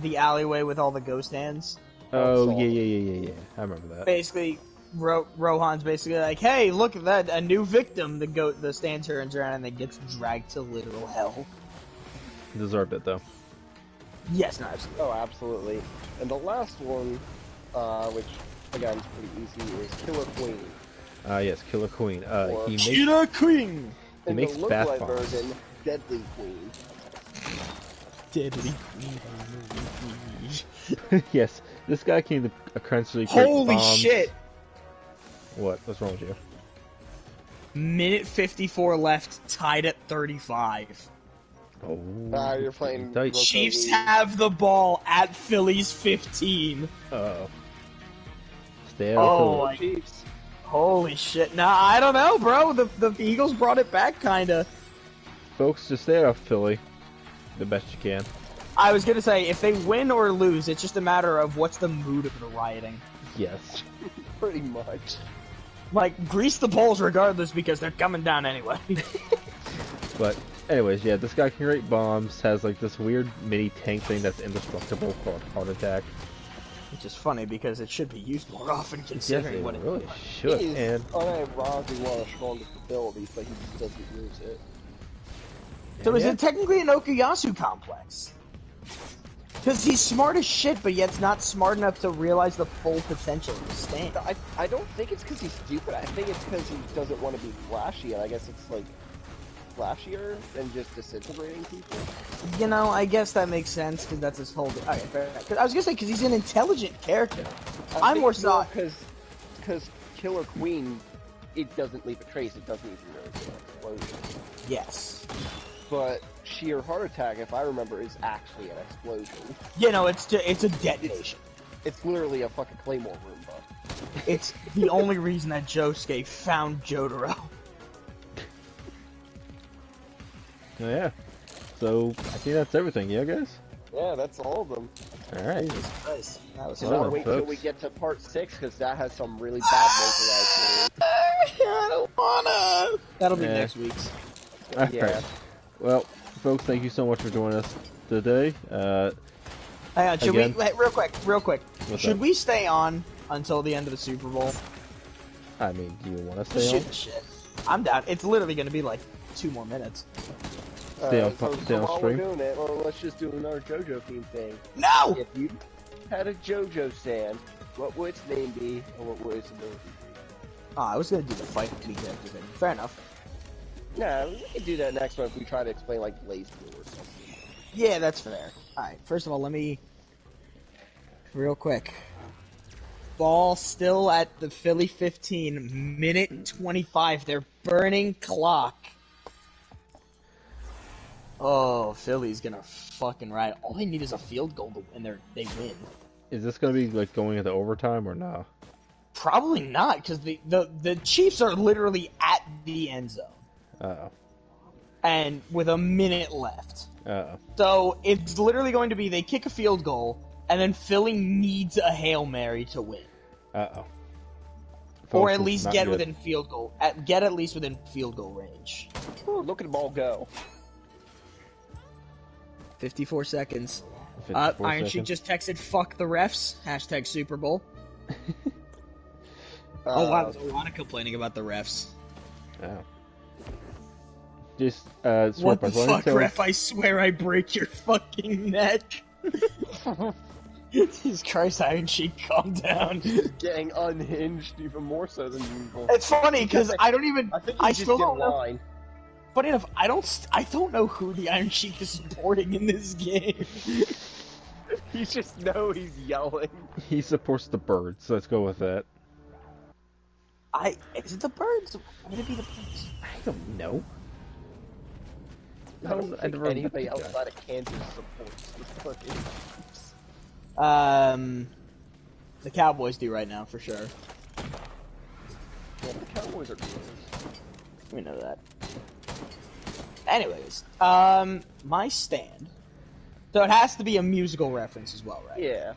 The alleyway with all the ghost hands. Oh Saw. yeah. I remember that. Basically, Rohan's basically like, hey, look at that, a new victim. The stand turns around and then gets dragged to literal hell. Deserved it though. Yes, no, absolutely. Oh, absolutely. And the last one, which again is pretty easy, is Killer Queen. Yes, Killer Queen. Or- He makes Killer Queen! He In makes the bath localized bombs. version, Deadly Queen. Deadly Queen. yes, this guy came to essentially create Holy bombs. shit! What? What's wrong with you? Minute 54 left, tied at 35. Oh, You're playing tight. Roto Chiefs League. have the ball at Phillies 15. Uh-oh. Stay out Oh, of my- Chiefs. Holy shit. Nah, I don't know, bro. The Eagles brought it back, kinda. Folks, just stay out of Philly the best you can. I was gonna say, if they win or lose, it's just a matter of what's the mood of the rioting. Yes. Pretty much. Like, grease the balls regardless because they're coming down anyway. But, anyways, yeah, this guy can create bombs, has like this weird mini tank thing that's indestructible called Heart Attack. Which is funny because it should be used more often Yes, considering it what it really is. should. He is And unironically one of the strongest abilities, but he just doesn't use it. So is yeah. it technically an Okuyasu complex? Because he's smart as shit, but yet not smart enough to realize the full potential of his stand. I don't think it's because he's stupid. I think it's because he doesn't want to be flashy, and I guess it's like flashier than just disintegrating people. You know, I guess that makes sense because that's his whole. Okay, fair enough. 'Cause I was gonna say because he's an intelligent character. I'm more so because Killer Queen, it doesn't leave a trace. It doesn't even really do an explosion. Yes. But sheer heart attack, if I remember, is actually an explosion. You know, it's a detonation. It's literally a fucking Claymore Roomba. It's the only reason that Josuke found Jotaro. Oh, yeah. So I think that's everything. Yeah, guys. Yeah, that's all of them. All right. Jesus Christ. That was So Well now then, wait till folks. we get to part 6, because that has some really bad localized I don't wanna. That'll be Yeah. next week's. All right. Yeah. Well, folks, thank you so much for joining us today. Hang on, should Again? we wait, real quick? What's Should up? we stay on until the end of the Super Bowl? I mean, do you want to Just stay shoot on? the shit. I'm down. It's literally gonna be like 2 more minutes. Stay on while stream. we're doing it, well, let's just do another JoJo theme thing. No! If you had a JoJo stand, what would its name be, and what would its ability be? I was gonna do the fight me character thing. Fair enough. Nah, we can do that next one if we try to explain like Blaze Blue or something. Yeah, that's fair. Alright, first of all, let me... Real quick. Ball still at the Philly 15, minute 25. They're burning clock. Oh, Philly's gonna fucking ride. All they need is a field goal to win. They win. Is this gonna be like going into overtime or no? Probably not, because the Chiefs are literally at the end zone. Uh-oh. And with a minute left. Uh-oh. So it's literally going to be they kick a field goal, and then Philly needs a Hail Mary to win. Uh-oh. Or Folks, at it's least not get good. within field goal. Get at least within field goal range. Ooh, look at the ball go. 54 seconds. 54 Iron Sheik seconds. just texted, fuck the refs. Hashtag Super Bowl. Oh wow, there's a lot of complaining about the refs. Oh. Just, What the Swordbus, why don't you fuck, tell ref? I swear I break your fucking neck. Jesus Christ, Iron Sheik, calm down. Getting unhinged even more so than usual. It's funny, because I don't even... I think I he just still did a don't know... line. Funny enough, I don't know who the Iron Sheik is supporting in this game. You just know he's yelling. He supports the birds, so let's go with that. Is it the birds? Would it be the birds? I don't know. I don't think never anybody met the guy. outside of Kansas supports the fucking Chiefs. The Cowboys do right now, for sure. Yeah, the Cowboys are good. We know that. Anyways, my stand. So it has to be a musical reference as well, right? Yeah.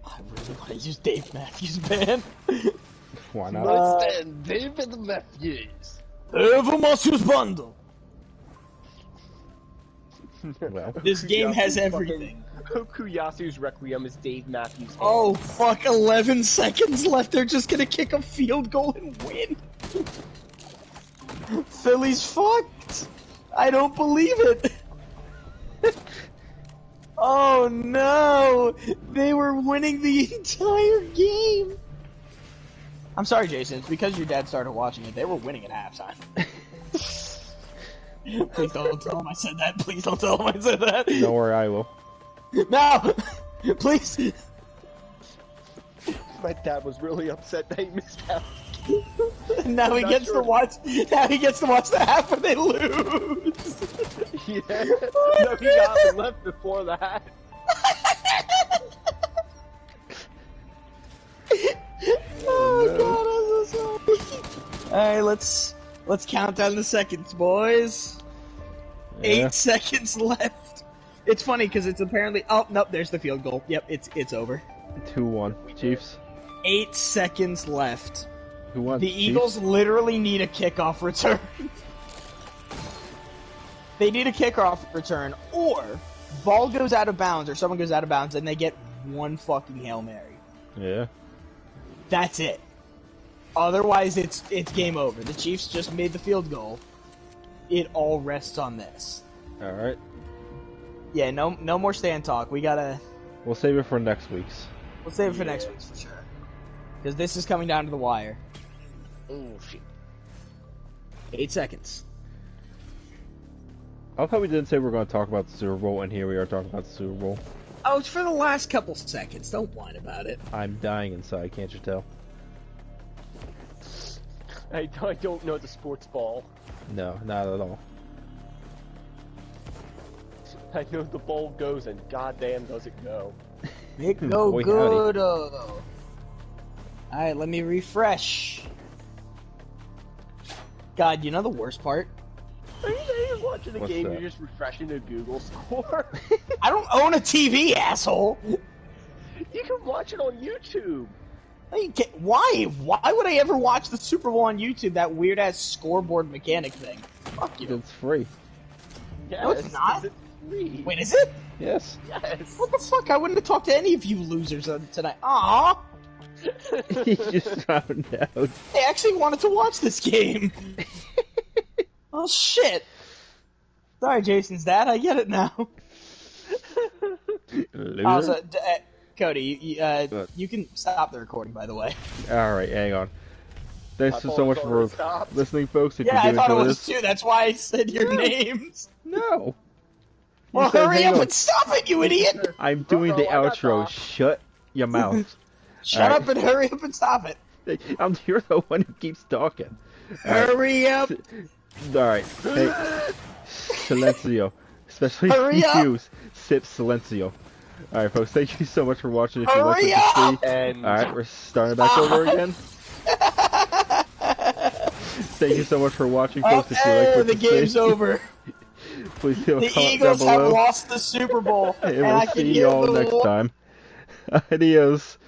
I really want to use Dave Matthews Band. Why not? Let's stand David Matthews. Dave Matthews Bundle. Well, This game has Okuyasu's everything. fucking- Okuyasu's Requiem is Dave Matthews. Oh, fuck, 11 seconds left. They're just gonna kick a field goal and win. Philly's fucked. I don't believe it. Oh no! They were winning the entire game! I'm sorry, Jason. It's because your dad started watching it. They were winning at halftime. Please don't tell him I said that. Please don't tell him I said that. don't worry, I will. No! Please! My dad was really upset that he missed out. Now he not gets sure. to watch. Now he gets to watch the half where they lose. Yeah. No, he got left before that. Oh god, I'm so sorry. All right, let's count down the seconds, boys. Yeah. 8 seconds left. It's funny because it's apparently. Oh nope, there's the field goal. Yep, it's over. 2-1. Chiefs. 8 seconds left. Who won? The Eagles literally need a kickoff return. They need a kickoff return, or ball goes out of bounds, or someone goes out of bounds, and they get one fucking Hail Mary. Yeah. That's it. Otherwise, it's game over. The Chiefs just made the field goal. It all rests on this. All right. Yeah, no more stand talk. We gotta. We'll save it for next week's. We'll save it for next week for sure. Because this is coming down to the wire. Oh shit. 8 seconds. I thought we didn't say we were going to talk about the Super Bowl, and here we are talking about the Super Bowl. Oh, it's for the last couple seconds. Don't whine about it. I'm dying inside, can't you tell? I don't know the sports ball. No, not at all. I know the ball goes, and goddamn does it go. It go Boy, good. Alright, let me refresh. God, you know the worst part? Are you watching the What's game? that? You're just refreshing the Google score. I don't own a TV, asshole! You can watch it on YouTube. Why? Why would I ever watch the Super Bowl on YouTube, that weird-ass scoreboard mechanic thing? Fuck you. It's free. Yes, No, it's not. It's free. Wait, is it? Yes. Yes. What the fuck? I wouldn't have talked to any of you losers tonight. Aww! He just found out. They actually wanted to watch this game. Oh shit! Sorry, Jason's dad. I get it now. Loser. Cody, you can stop the recording, by the way. Alright, hang on. Thanks I so much thought it for already stopped. listening, folks. If Yeah, you I do thought it enjoy was this. too. That's why I said your names. No. You Well, said hurry hang up on. and stop it, you idiot! I'm doing the Uh-oh, I got outro. that. Shut your mouth. Shut Alright. up and hurry up and stop it. You're the one who keeps talking. Hurry up! Alright. Hey. Silencio. Especially Hurry up! you. Sip Silencio. Alright, folks. Thank you so much for watching. If you like Hurry what you up! see. And Alright, we're starting back over again. Thank you so much for watching, Oh, folks. If you like what the you game's see, over. please leave a The comment Eagles down have below. lost the Super Bowl. And and we'll I can see hear y'all the next time. Adios.